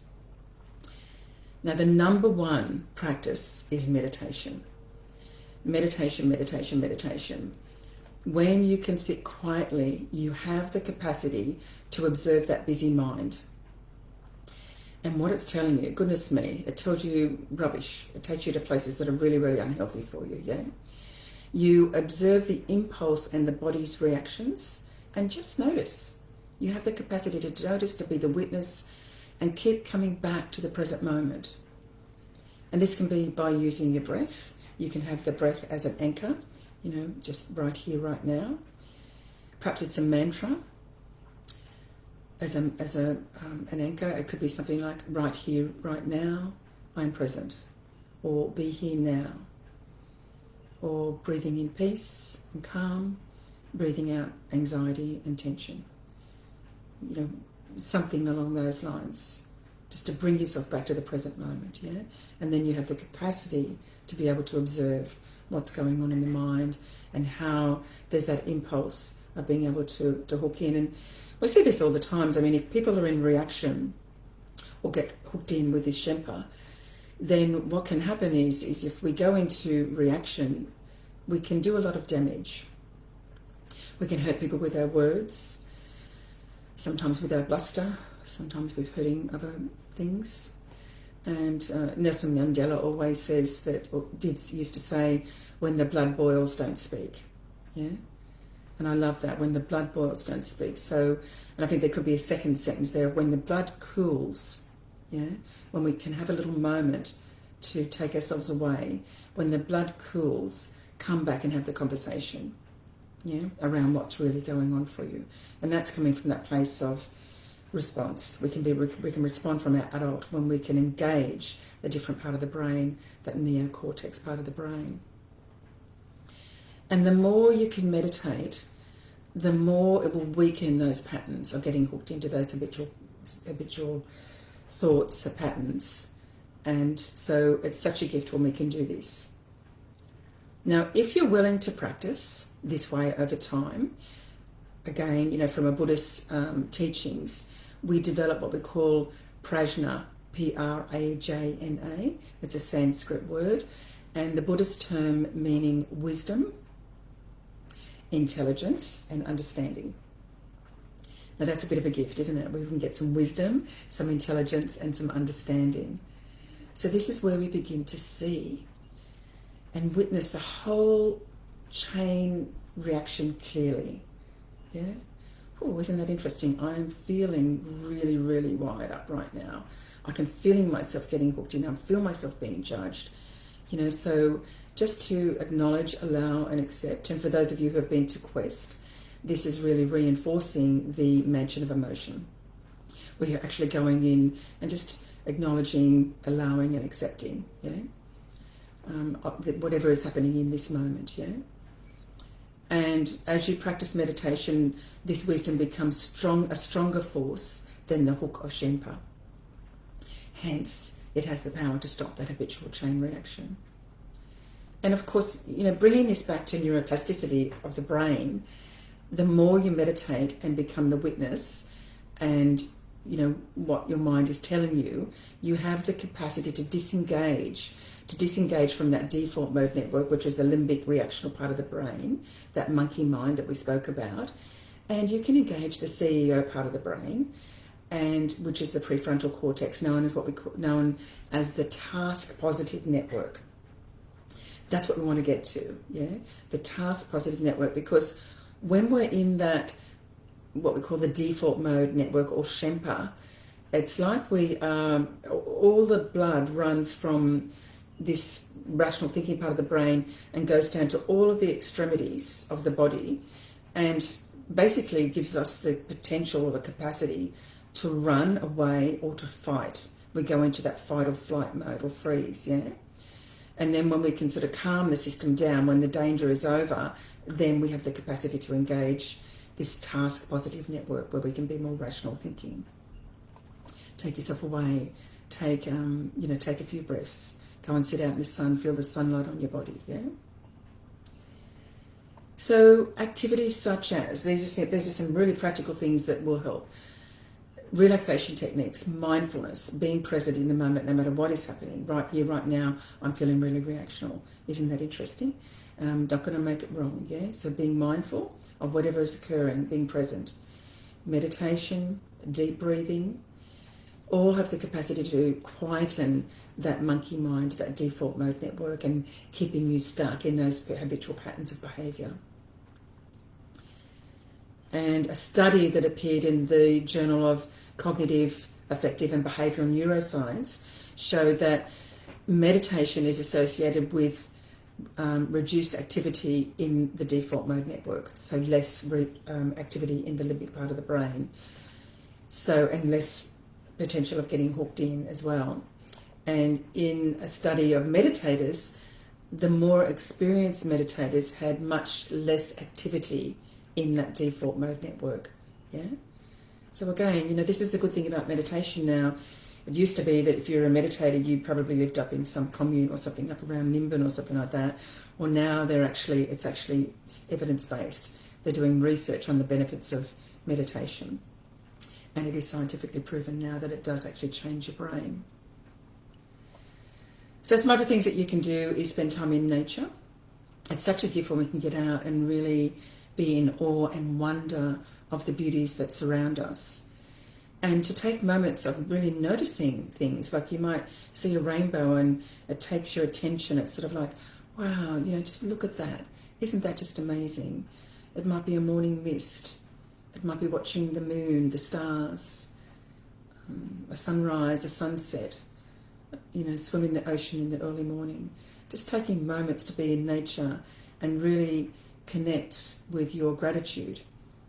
Now, the number one practice is meditation. Meditation, meditation, meditation. When you can sit quietly, you have the capacity to observe that busy mind. And what it's telling you, goodness me, it tells you rubbish. It takes you to places that are really, really unhealthy for you, yeah? You observe the impulse and the body's reactions and just notice. You have the capacity to notice, to be the witness, and keep coming back to the present moment. And this can be by using your breath. You can have the breath as an anchor, you know, just right here, right now. Perhaps it's a mantra as an anchor. It could be something like right here, right now, I'm present. Or be here now. Or breathing in peace and calm, breathing out anxiety and tension. You know, something along those lines, just to bring yourself back to the present moment, yeah? And then you have the capacity to be able to observe what's going on in the mind and how there's that impulse of being able to hook in. And we see this all the times. I mean, if people are in reaction or get hooked in with this Shempa, then what can happen is if we go into reaction, we can do a lot of damage. We can hurt people with our words, sometimes with our bluster, sometimes with hurting other things. And Nelson Mandela always says that, or used to say, when the blood boils, don't speak. Yeah? And I love that, when the blood boils, don't speak. So, and I think there could be a second sentence there, when the blood cools, yeah? When we can have a little moment to take ourselves away, when the blood cools, come back and have the conversation, yeah, around what's really going on for you. And that's coming from that place of response. We can respond from our adult when we can engage the different part of the brain, that neocortex part of the brain. And the more you can meditate, the more it will weaken those patterns of getting hooked into those habitual thoughts or patterns. And so it's such a gift when we can do this. Now, if you're willing to practice this way over time, again, you know, from a Buddhist teachings, we develop what we call prajna, Prajna. It's a Sanskrit word, and the Buddhist term meaning wisdom, intelligence, and understanding. Now, that's a bit of a gift, isn't it? We can get some wisdom, some intelligence, and some understanding. So this is where we begin to see and witness the whole chain reaction clearly. Yeah? Oh, isn't that interesting? I'm feeling really, really wired up right now. I can feeling myself getting hooked in. I feel myself being judged. You know, so just to acknowledge, allow, and accept. And for those of you who have been to Quest, this is really reinforcing the mansion of emotion, where you're actually going in and just acknowledging, allowing, and accepting. Yeah. Whatever is happening in this moment, yeah? And as you practice meditation, this wisdom becomes a stronger force than the hook of Shempa. Hence, it has the power to stop that habitual chain reaction. And of course, you know, bringing this back to neuroplasticity of the brain, the more you meditate and become the witness and what your mind is telling you, you have the capacity to disengage from that default mode network, which is the limbic reactional part of the brain, that monkey mind that we spoke about, and you can engage the CEO part of the brain, and which is the prefrontal cortex, known as the task positive network. That's what we want to get to, the task positive network, because when we're in that, what we call the default mode network, or Shempa, it's like all the blood runs from this rational thinking part of the brain and goes down to all of the extremities of the body, and basically gives us the potential or the capacity to run away or to fight. We go into that fight or flight mode, or freeze, And then when we can sort of calm the system down, when the danger is over, then we have the capacity to engage this task positive network where we can be more rational thinking. Take yourself away. Take a few breaths. Go and sit out in the sun. Feel the sunlight on your body. So activities such as these are some really practical things that will help. Relaxation techniques, mindfulness, being present in the moment, no matter what is happening. Right here, right now, I'm feeling really reactional. Isn't that interesting? And I'm not going to make it wrong. So being mindful of whatever is occurring, being present. Meditation, deep breathing, all have the capacity to quieten that monkey mind, that default mode network, and keeping you stuck in those habitual patterns of behaviour. And a study that appeared in the Journal of Cognitive, Affective and Behavioural Neuroscience showed that meditation is associated with reduced activity in the default mode network, so less activity in the limbic part of the brain, and less potential of getting hooked in as well. And in a study of meditators, the more experienced meditators had much less activity in that default mode network. So again, this is the good thing about meditation now. It used to be that if you're a meditator, you probably lived up in some commune or something up around Nimbin or something like that. Well, now it's actually evidence-based. They're doing research on the benefits of meditation. And it is scientifically proven now that it does actually change your brain. So some other things that you can do is spend time in nature. It's such a gift when we can get out and really be in awe and wonder of the beauties that surround us. And to take moments of really noticing things, like you might see a rainbow and it takes your attention. It's sort of like, wow, just look at that. Isn't that just amazing? It might be a morning mist. It might be watching the moon, the stars, a sunrise, a sunset, swim in the ocean in the early morning. Just taking moments to be in nature and really connect with your gratitude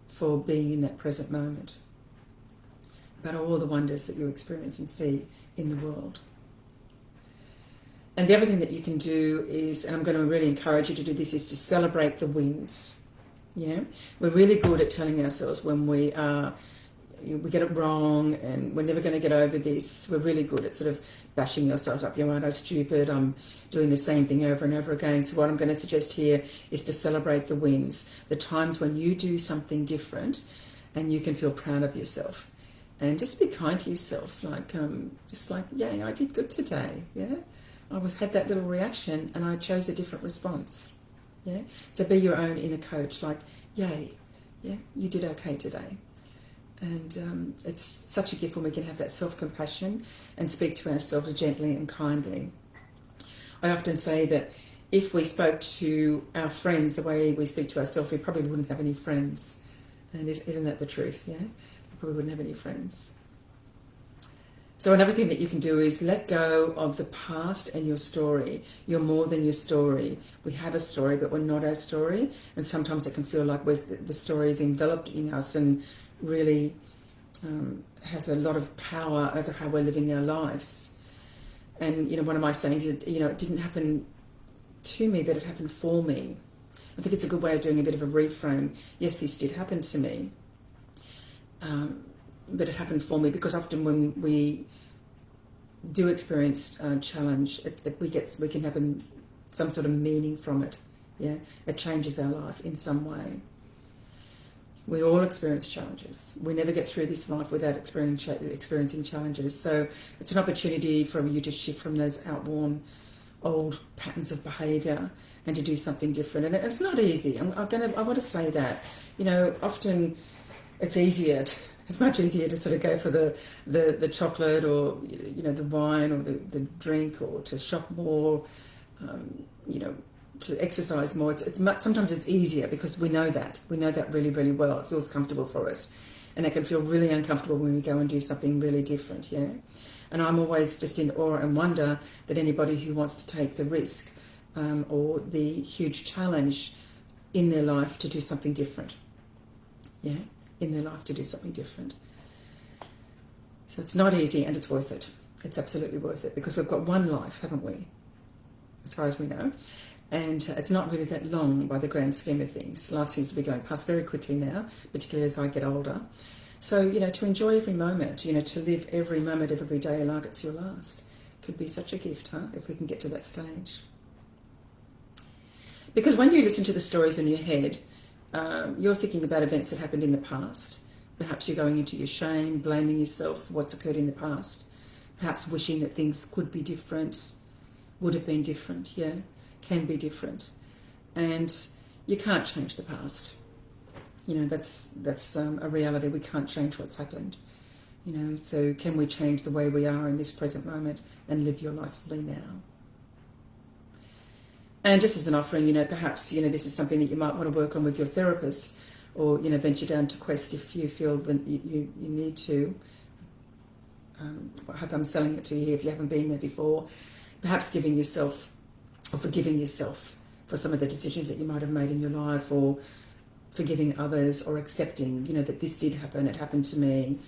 for being in that present moment, about all the wonders that you experience and see in the world. And the other thing that you can do is, and I'm going to really encourage you to do this, is to celebrate the wins. We're really good at telling ourselves when we get it wrong and we're never going to get over this. We're really good at sort of bashing ourselves up. Aren't I stupid? I'm doing the same thing over and over again. So what I'm going to suggest here is to celebrate the wins, the times when you do something different and you can feel proud of yourself. And just be kind to yourself, I did good today. I had that little reaction and I chose a different response. So be your own inner coach, yay, you did okay today. And it's such a gift when we can have that self-compassion and speak to ourselves gently and kindly. I often say that if we spoke to our friends the way we speak to ourselves, we probably wouldn't have any friends. And isn't that the truth? We probably wouldn't have any friends. So another thing that you can do is let go of the past and your story. You're more than your story. We have a story, but we're not our story. And sometimes it can feel like the story is enveloped in us and really has a lot of power over how we're living our lives. And, one of my sayings is, it didn't happen to me, but it happened for me. I think it's a good way of doing a bit of a reframe. Yes, this did happen to me. But it happened for me, because often when we do experience challenge, we can have some sort of meaning from it. It changes our life in some way. We all experience challenges. We never get through this life without experiencing challenges. So it's an opportunity for you to shift from those outworn old patterns of behaviour and to do something different. And it's not easy. I want to say that. Often it's it's much easier to sort of go for the chocolate or the wine or the drink, or to shop more, to exercise more. Sometimes it's easier because we know that really, really well. It feels comfortable for us, and it can feel really uncomfortable when we go and do something really different. Yeah, and I'm always just in awe and wonder that anybody who wants to take the risk or the huge challenge in their life to do something different. Yeah, in their life to do something different. So it's not easy, and it's worth it. It's absolutely worth it, because we've got one life, haven't we? As far as we know. And it's not really that long by the grand scheme of things. Life seems to be going past very quickly now, particularly as I get older. So, to enjoy every moment, to live every moment of every day like it's your last, could be such a gift, if we can get to that stage. Because when you listen to the stories in your head, you're thinking about events that happened in the past. Perhaps you're going into your shame, blaming yourself for what's occurred in the past. Perhaps wishing that things could be different, would have been different, can be different. And you can't change the past. That's a reality. We can't change what's happened. So can we change the way we are in this present moment and live your life fully now? And just as an offering, perhaps, this is something that you might want to work on with your therapist, or, venture down to Quest if you feel that you need to. I hope I'm selling it to you if you haven't been there before. Perhaps giving yourself or forgiving yourself for some of the decisions that you might have made in your life, or forgiving others, or accepting, that this did happen, it happened to me,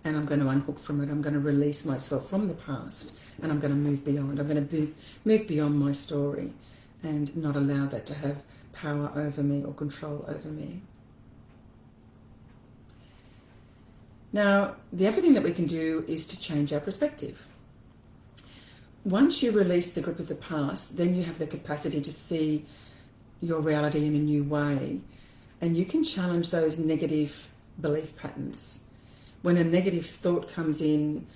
and I'm going to unhook from it. I'm going to release myself from the past, and I'm going to move beyond. I'm going to move beyond my story and not allow that to have power over me or control over me. Now, the other thing that we can do is to change our perspective. Once you release the grip of the past, then you have the capacity to see your reality in a new way, and you can challenge those negative belief patterns. When a negative thought comes in,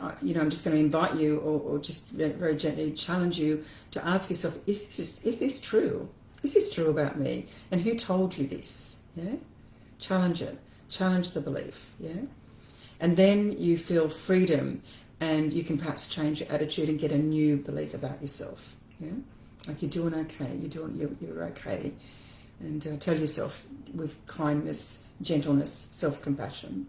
I'm just going to invite you, or just very gently challenge you to ask yourself, is this true? Is this true about me? And who told you this? Yeah, challenge it. Challenge the belief. Yeah, and then you feel freedom, and you can perhaps change your attitude and get a new belief about yourself. Yeah, like you're doing okay. You're okay, and tell yourself with kindness, gentleness, self-compassion.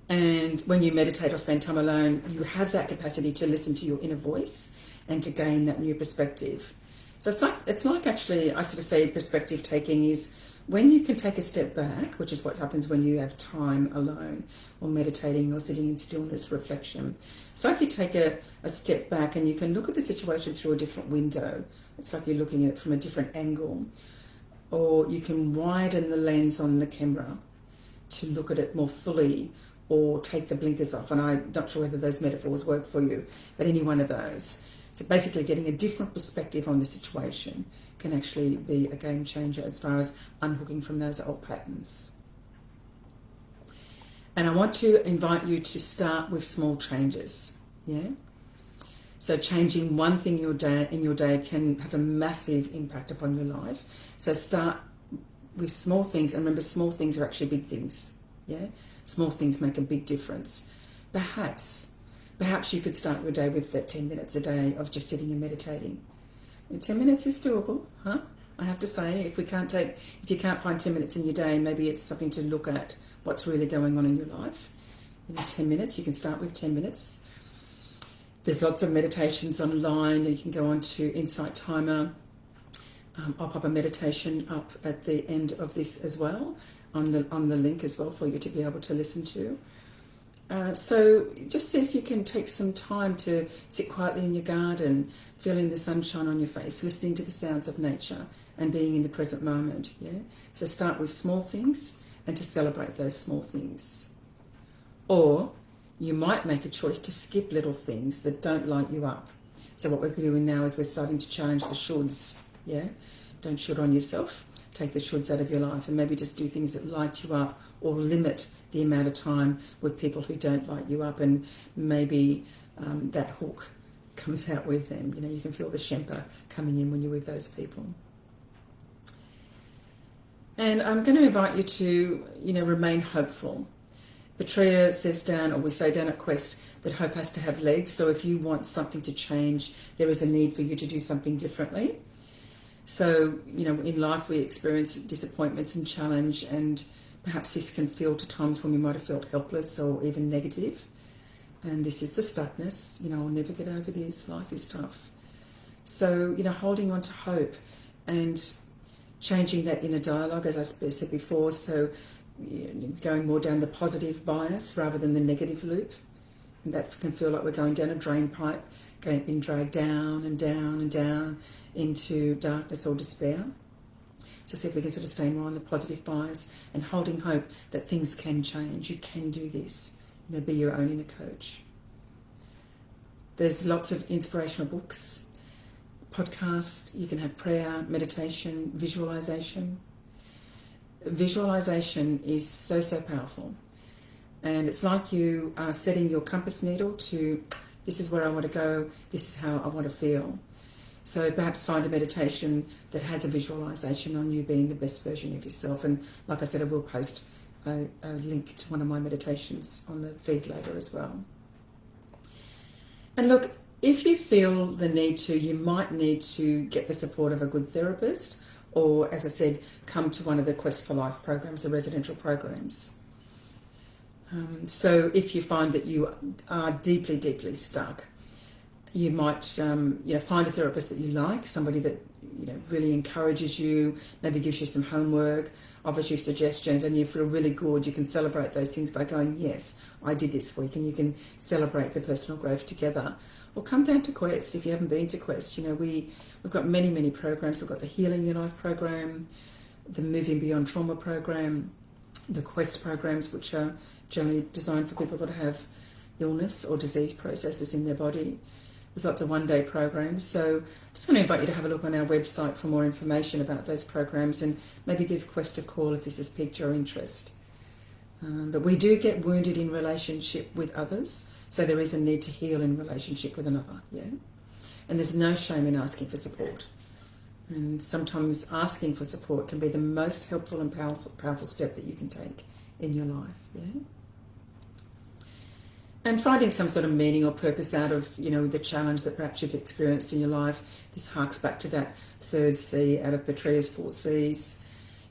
And when you meditate or spend time alone, you have that capacity to listen to your inner voice and to gain that new perspective. So it's like actually, I sort of say perspective taking is when you can take a step back, which is what happens when you have time alone or meditating or sitting in stillness, reflection. So if you take a step back and you can look at the situation through a different window, it's like you're looking at it from a different angle, or you can widen the lens on the camera to look at it more fully, or take the blinkers off. And I'm not sure whether those metaphors work for you, but any one of those. So basically getting a different perspective on the situation can actually be a game changer as far as unhooking from those old patterns. And I want to invite you to start with small changes. Yeah. So changing one thing in your day can have a massive impact upon your life. So start with small things, and remember, small things are actually big things. Yeah. Small things make a big difference. Perhaps you could start your day with that 10 minutes a day of just sitting and meditating. And 10 minutes is doable, huh? I have to say, if you can't find 10 minutes in your day, maybe it's something to look at what's really going on in your life. 10 minutes, you can start with 10 minutes. There's lots of meditations online. You can go on to Insight Timer. I'll pop a meditation up at the end of this as well, on the link as well, for you to be able to listen to. So just see if you can take some time to sit quietly in your garden, feeling the sunshine on your face, listening to the sounds of nature and being in the present moment. Yeah. So start with small things and to celebrate those small things. Or you might make a choice to skip little things that don't light you up. So what we're doing now is we're starting to challenge the shoulds. Yeah. Don't should on yourself. take the shoulds out of your life and maybe just do things that light you up, or limit the amount of time with people who don't light you up, and maybe that hook comes out with them. You can feel the Shempa coming in when you're with those people. And I'm going to invite you to, remain hopeful. Petrea says or we say down at Quest, that hope has to have legs. So if you want something to change, there is a need for you to do something differently. So, in life we experience disappointments and challenge, and perhaps this can feel to times when we might have felt helpless or even negative. And this is the stuckness, I'll never get over this, life is tough. So, holding on to hope and changing that inner dialogue, as I said before, so going more down the positive bias rather than the negative loop. And that can feel like we're going down a drain pipe, being dragged down and down and down into darkness or despair. So see if we can sort of stay more on the positive bias and holding hope that things can change. You can do this. Be your own inner coach. There's lots of inspirational books, podcasts. You can have prayer, meditation, visualization. Visualization is so powerful. And it's like you are setting your compass needle to, this is where I want to go, this is how I want to feel. So perhaps find a meditation that has a visualization on you being the best version of yourself. And like I said, I will post a link to one of my meditations on the feed later as well. And look, if you feel the need to, you might need to get the support of a good therapist, or, as I said, come to one of the Quest for Life programs, the residential programs. So if you find that you are deeply stuck, you might find a therapist that you like, somebody that really encourages you, maybe gives you some homework, offers you suggestions, and you feel really good. You can celebrate those things by going, yes, I did this week, and you can celebrate the personal growth together. Or come down to Quest if you haven't been to Quest. We've got many programs. We've got the Healing Your Life program, the Moving Beyond Trauma program, the Quest programs, which are generally designed for people that have illness or disease processes in their body. There's lots of one-day programs. So I'm just going to invite you to have a look on our website for more information about those programs, and maybe give Quest a call if this has piqued your interest. But we do get wounded in relationship with others, so there is a need to heal in relationship with another, yeah? And there's no shame in asking for support. And sometimes asking for support can be the most helpful and powerful step that you can take in your life, yeah? And finding some sort of meaning or purpose out of, the challenge that perhaps you've experienced in your life. This harks back to that third C out of Petrea's 4 Cs.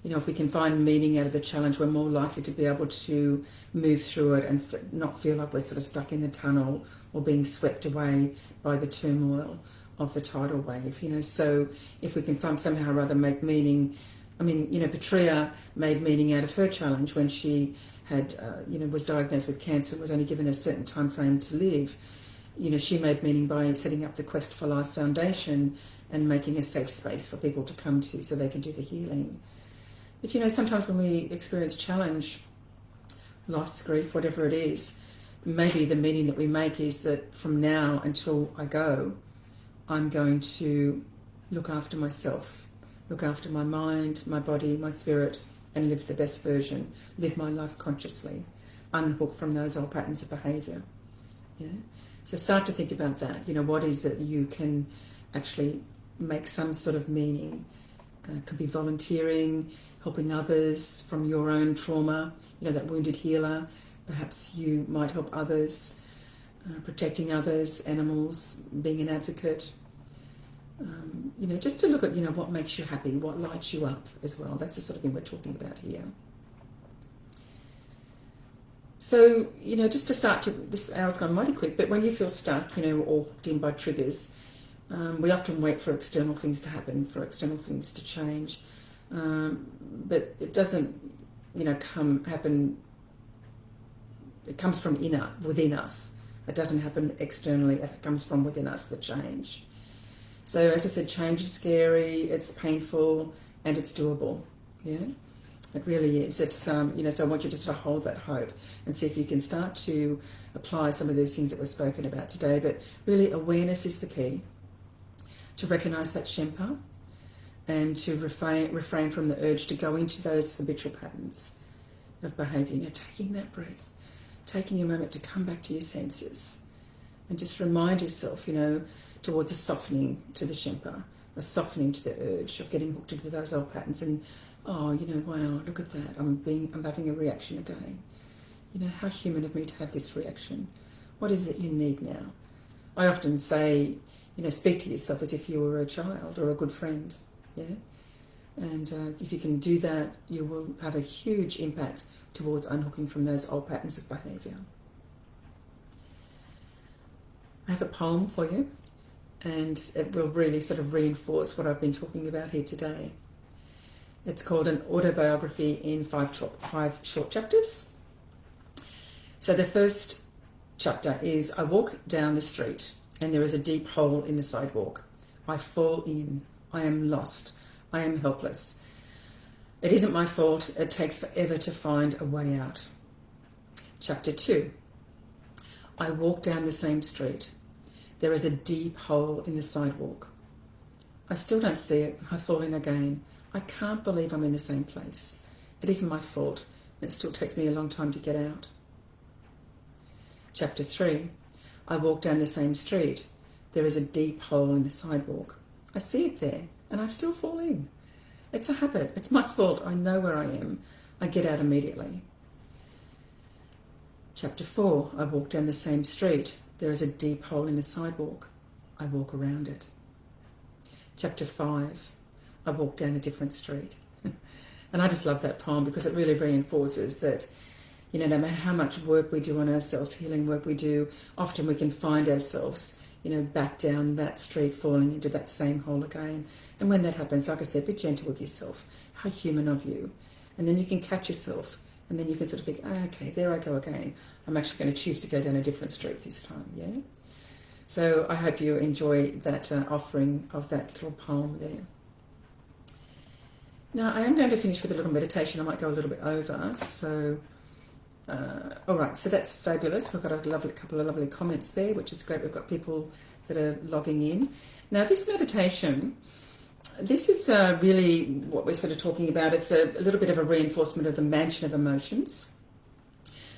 If we can find meaning out of the challenge, we're more likely to be able to move through it and not feel like we're sort of stuck in the tunnel or being swept away by the turmoil of the tidal wave. So if we can somehow or other make meaning. Petrea made meaning out of her challenge when she had, was diagnosed with cancer, was only given a certain time frame to live. She made meaning by setting up the Quest for Life Foundation and making a safe space for people to come to so they can do the healing. But sometimes when we experience challenge, loss, grief, whatever it is, maybe the meaning that we make is that from now until I go, I'm going to look after myself, look after my mind, my body, my spirit, and live the best version, live my life consciously, unhook from those old patterns of behaviour. Yeah? So start to think about that. What is it you can actually make some sort of meaning? Could be volunteering, helping others from your own trauma, that wounded healer. Perhaps you might help others, protecting others, animals, being an advocate. Just to look at, what makes you happy, what lights you up as well. That's the sort of thing we're talking about here. So, just to start, this hour's gone mighty quick, but when you feel stuck, or hooked in by triggers, we often wait for external things to happen, for external things to change. But it doesn't, happen. It comes from within us. It doesn't happen externally. It comes from within us, the change. So as I said, change is scary, it's painful, and it's doable. Yeah, it really is. It's so I want you to sort of hold that hope and see if you can start to apply some of these things that we've spoken about today. But really, awareness is the key. To recognise that Shempa, and to refrain from the urge to go into those habitual patterns of behaviour. You know, taking that breath, taking a moment to come back to your senses and just remind yourself, you know, towards a softening to the shimpa, a softening to the urge of getting hooked into those old patterns and, oh, you know, wow, look at that, I'm having a reaction again. You know, how human of me to have this reaction. What is it you need now? I often say, you know, speak to yourself as if you were a child or a good friend, yeah? And if you can do that, you will have a huge impact towards unhooking from those old patterns of behaviour. I have a poem for you, and it will really sort of reinforce what I've been talking about here today. It's called An Autobiography in 5 short chapters. So the first chapter is, I walk down the street and there is a deep hole in the sidewalk. I fall in. I am lost. I am helpless. It isn't my fault. It takes forever to find a way out. Chapter 2. I walk down the same street. There is a deep hole in the sidewalk. I still don't see it. I fall in again. I can't believe I'm in the same place. It isn't my fault, and it still takes me a long time to get out. Chapter 3. I walk down the same street. There is a deep hole in the sidewalk. I see it there, and I still fall in. It's a habit. It's my fault. I know where I am. I get out immediately. Chapter 4. I walk down the same street. There is a deep hole in the sidewalk. I walk around it. Chapter 5. I walk down a different street. And I just love that poem because it really reinforces that, you know, no matter how much work we do on ourselves, healing work we do, often we can find ourselves, you know, back down that street, falling into that same hole again. And when that happens, like I said, be gentle with yourself. How human of you. And then you can catch yourself. And then you can sort of think, oh, okay, there I go again. I'm actually going to choose to go down a different street this time, yeah? So I hope you enjoy that offering of that little poem there. Now, I am going to finish with a little meditation. I might go a little bit over. So, all right, so that's fabulous. We've got a couple of lovely comments there, which is great. We've got people that are logging in. Now, this meditation, this is really what we're sort of talking about. It's a little bit of a reinforcement of the mansion of emotions,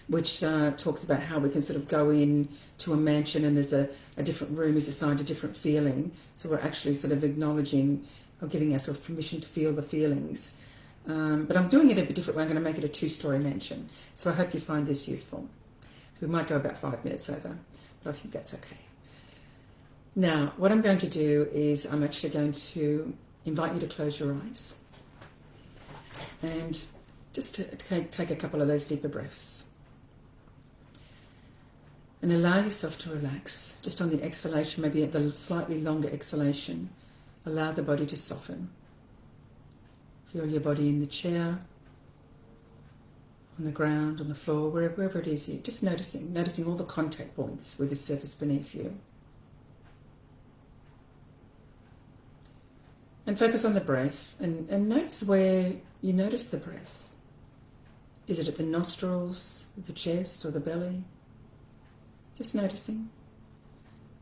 which talks about how we can sort of go in to a mansion and there's a different room is assigned a different feeling. So we're actually sort of acknowledging or giving ourselves permission to feel the feelings. But I'm doing it a bit different way. I'm going to make it a 2-story mansion. So I hope you find this useful. So we might go about 5 minutes over, but I think that's okay. Now, what I'm going to do is I'm actually going to invite you to close your eyes and just to take a couple of those deeper breaths. And allow yourself to relax. Just on the exhalation, maybe at the slightly longer exhalation, allow the body to soften. Feel your body in the chair, on the ground, on the floor, wherever it is. Just noticing all the contact points with the surface beneath you. And focus on the breath and notice where you notice the breath. Is it at the nostrils, the chest, or the belly? Just noticing.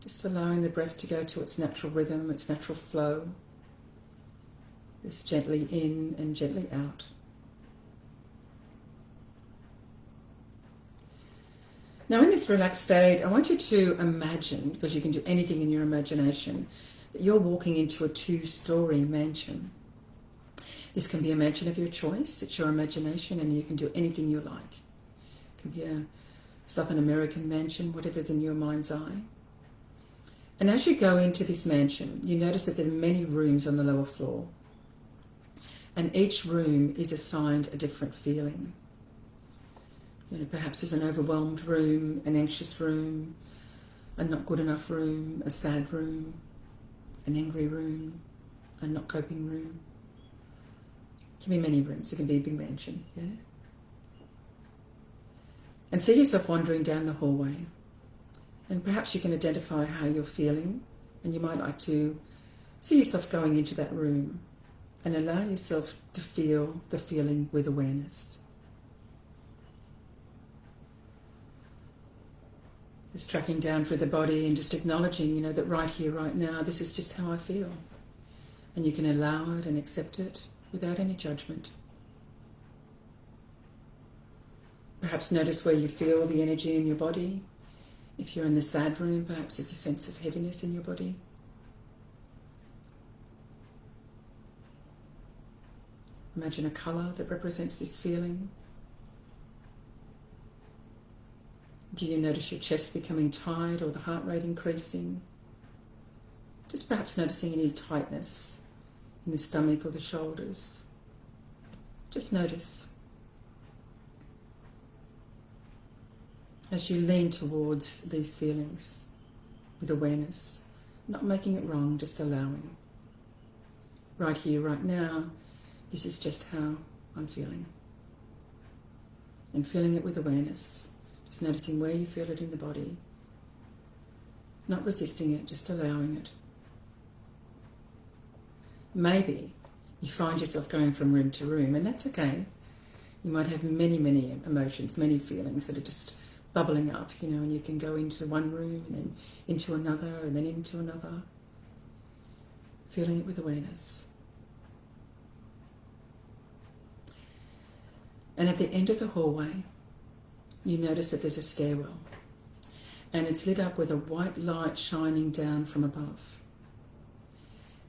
Just allowing the breath to go to its natural rhythm, its natural flow. Just gently in and gently out. Now in this relaxed state, I want you to imagine, because you can do anything in your imagination, that you're walking into a 2-story mansion. This can be a mansion of your choice. It's your imagination and you can do anything you like. It can be a Southern American mansion, whatever's in your mind's eye. And as you go into this mansion, you notice that there are many rooms on the lower floor. And each room is assigned a different feeling. You know, perhaps there's an overwhelmed room, an anxious room, a not good enough room, a sad room, an angry room, a not coping room. It can be many rooms. It can be a big mansion, yeah? And see yourself wandering down the hallway. And perhaps you can identify how you're feeling, and you might like to see yourself going into that room and allow yourself to feel the feeling with awareness. Just tracking down through the body and just acknowledging, you know, that right here, right now, this is just how I feel. And you can allow it and accept it without any judgment. Perhaps notice where you feel the energy in your body. If you're in the sad room, perhaps there's a sense of heaviness in your body. Imagine a colour that represents this feeling. Do you notice your chest becoming tight or the heart rate increasing? Just perhaps noticing any tightness in the stomach or the shoulders. Just notice. As you lean towards these feelings with awareness, not making it wrong, just allowing. Right here, right now, this is just how I'm feeling. And feeling it with awareness. Just noticing where you feel it in the body. Not resisting it, just allowing it. Maybe you find yourself going from room to room, and that's okay. You might have many, many emotions, many feelings that are just bubbling up, and you can go into one room and then into another and then into another. Feeling it with awareness. And at the end of the hallway, you notice that there's a stairwell, and it's lit up with a white light shining down from above.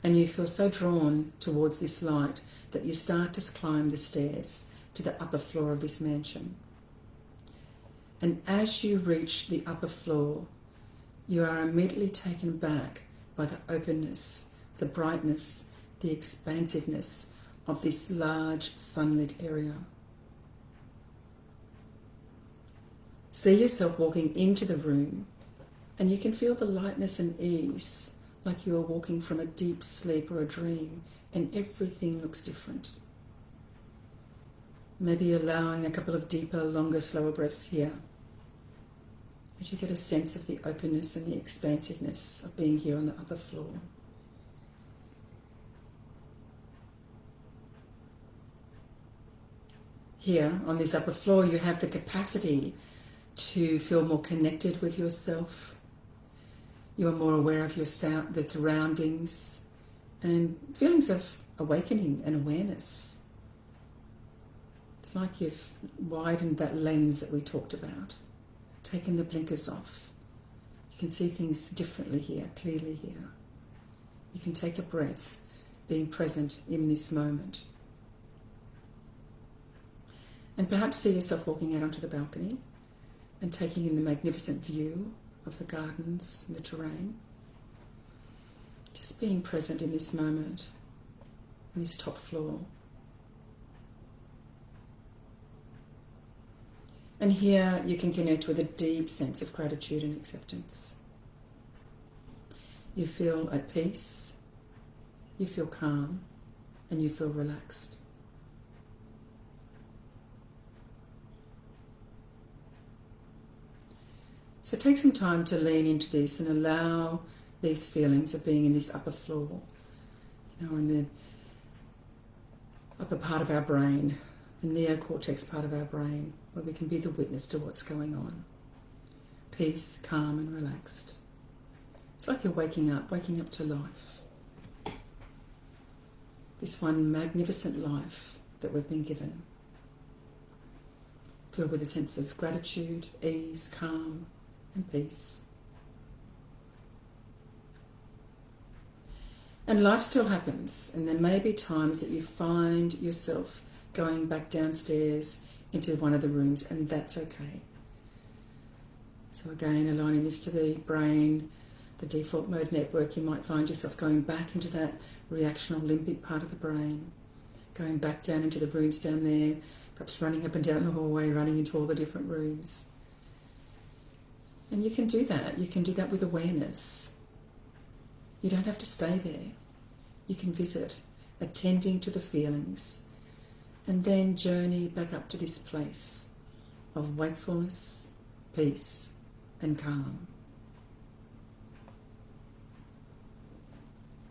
And you feel so drawn towards this light that you start to climb the stairs to the upper floor of this mansion. And as you reach the upper floor, you are immediately taken back by the openness, the brightness, the expansiveness of this large sunlit area. See yourself walking into the room, and you can feel the lightness and ease, like you are walking from a deep sleep or a dream, and everything looks different. Maybe allowing a couple of deeper, longer, slower breaths here, as you get a sense of the openness and the expansiveness of being here on the upper floor. Here, on this upper floor, you have the capacity to feel more connected with yourself. You are more aware of your the surroundings, and feelings of awakening and awareness. It's like you've widened that lens that we talked about, taken the blinkers off. You can see things differently here, clearly here. You can take a breath, being present in this moment. And perhaps see yourself walking out onto the balcony and taking in the magnificent view of the gardens and the terrain. Just being present in this moment, on this top floor. And here you can connect with a deep sense of gratitude and acceptance. You feel at peace, you feel calm, and you feel relaxed. So take some time to lean into this and allow these feelings of being in this upper floor, in the upper part of our brain, the neocortex part of our brain, where we can be the witness to what's going on. Peace, calm and relaxed. It's like you're waking up to life. This one magnificent life that we've been given. Filled with a sense of gratitude, ease, calm and peace. And life still happens, and there may be times that you find yourself going back downstairs into one of the rooms, and that's okay. So again, aligning this to the brain, the default mode network, you might find yourself going back into that reactional limbic part of the brain, going back down into the rooms down there, perhaps running up and down the hallway, running into all the different rooms. And you can do that. You can do that with awareness. You don't have to stay there. You can visit, attending to the feelings, and then journey back up to this place of wakefulness, peace, and calm.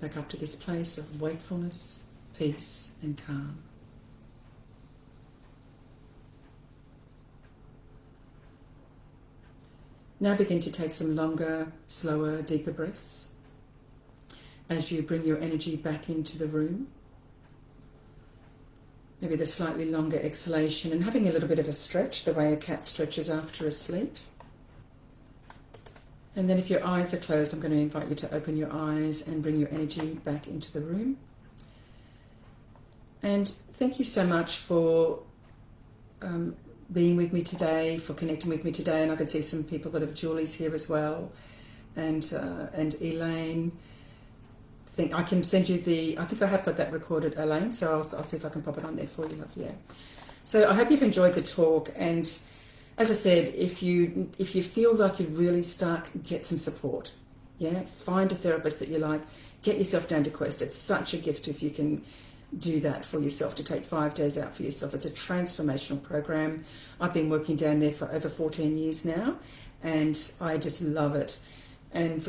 Back up to this place of wakefulness, peace, and calm. Now begin to take some longer, slower, deeper breaths. as you bring your energy back into the room. Maybe the slightly longer exhalation and having a little bit of a stretch, the way a cat stretches after a sleep. And then if your eyes are closed, I'm going to invite you to open your eyes and bring your energy back into the room. And thank you so much for being with me today, for connecting with me today. And I can see some people that have Julie's here as well, and Elaine. I can send you I think I have got that recorded, Elaine, so I'll see if I can pop it on there for you, love. Yeah. So I hope you've enjoyed the talk, and as I said, if you feel like you're really stuck, get some support. Yeah, find a therapist that you like. Get yourself down to Quest. It's such a gift if you can do that for yourself, to take 5 days out for yourself. It's a transformational program. I've been working down there for over 14 years now, and I just love it. And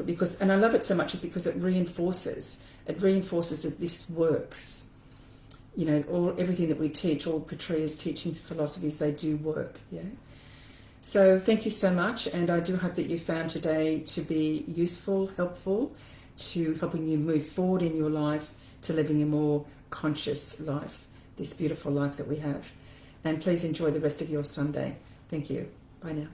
I love it so much because it reinforces that this works. You know, everything that we teach, all Patria's teachings, philosophies, they do work. Yeah. So thank you so much, and I do hope that you found today to be useful, helpful, to helping you move forward in your life, to living a more conscious life, this beautiful life that we have. And please enjoy the rest of your Sunday. Thank you. Bye now.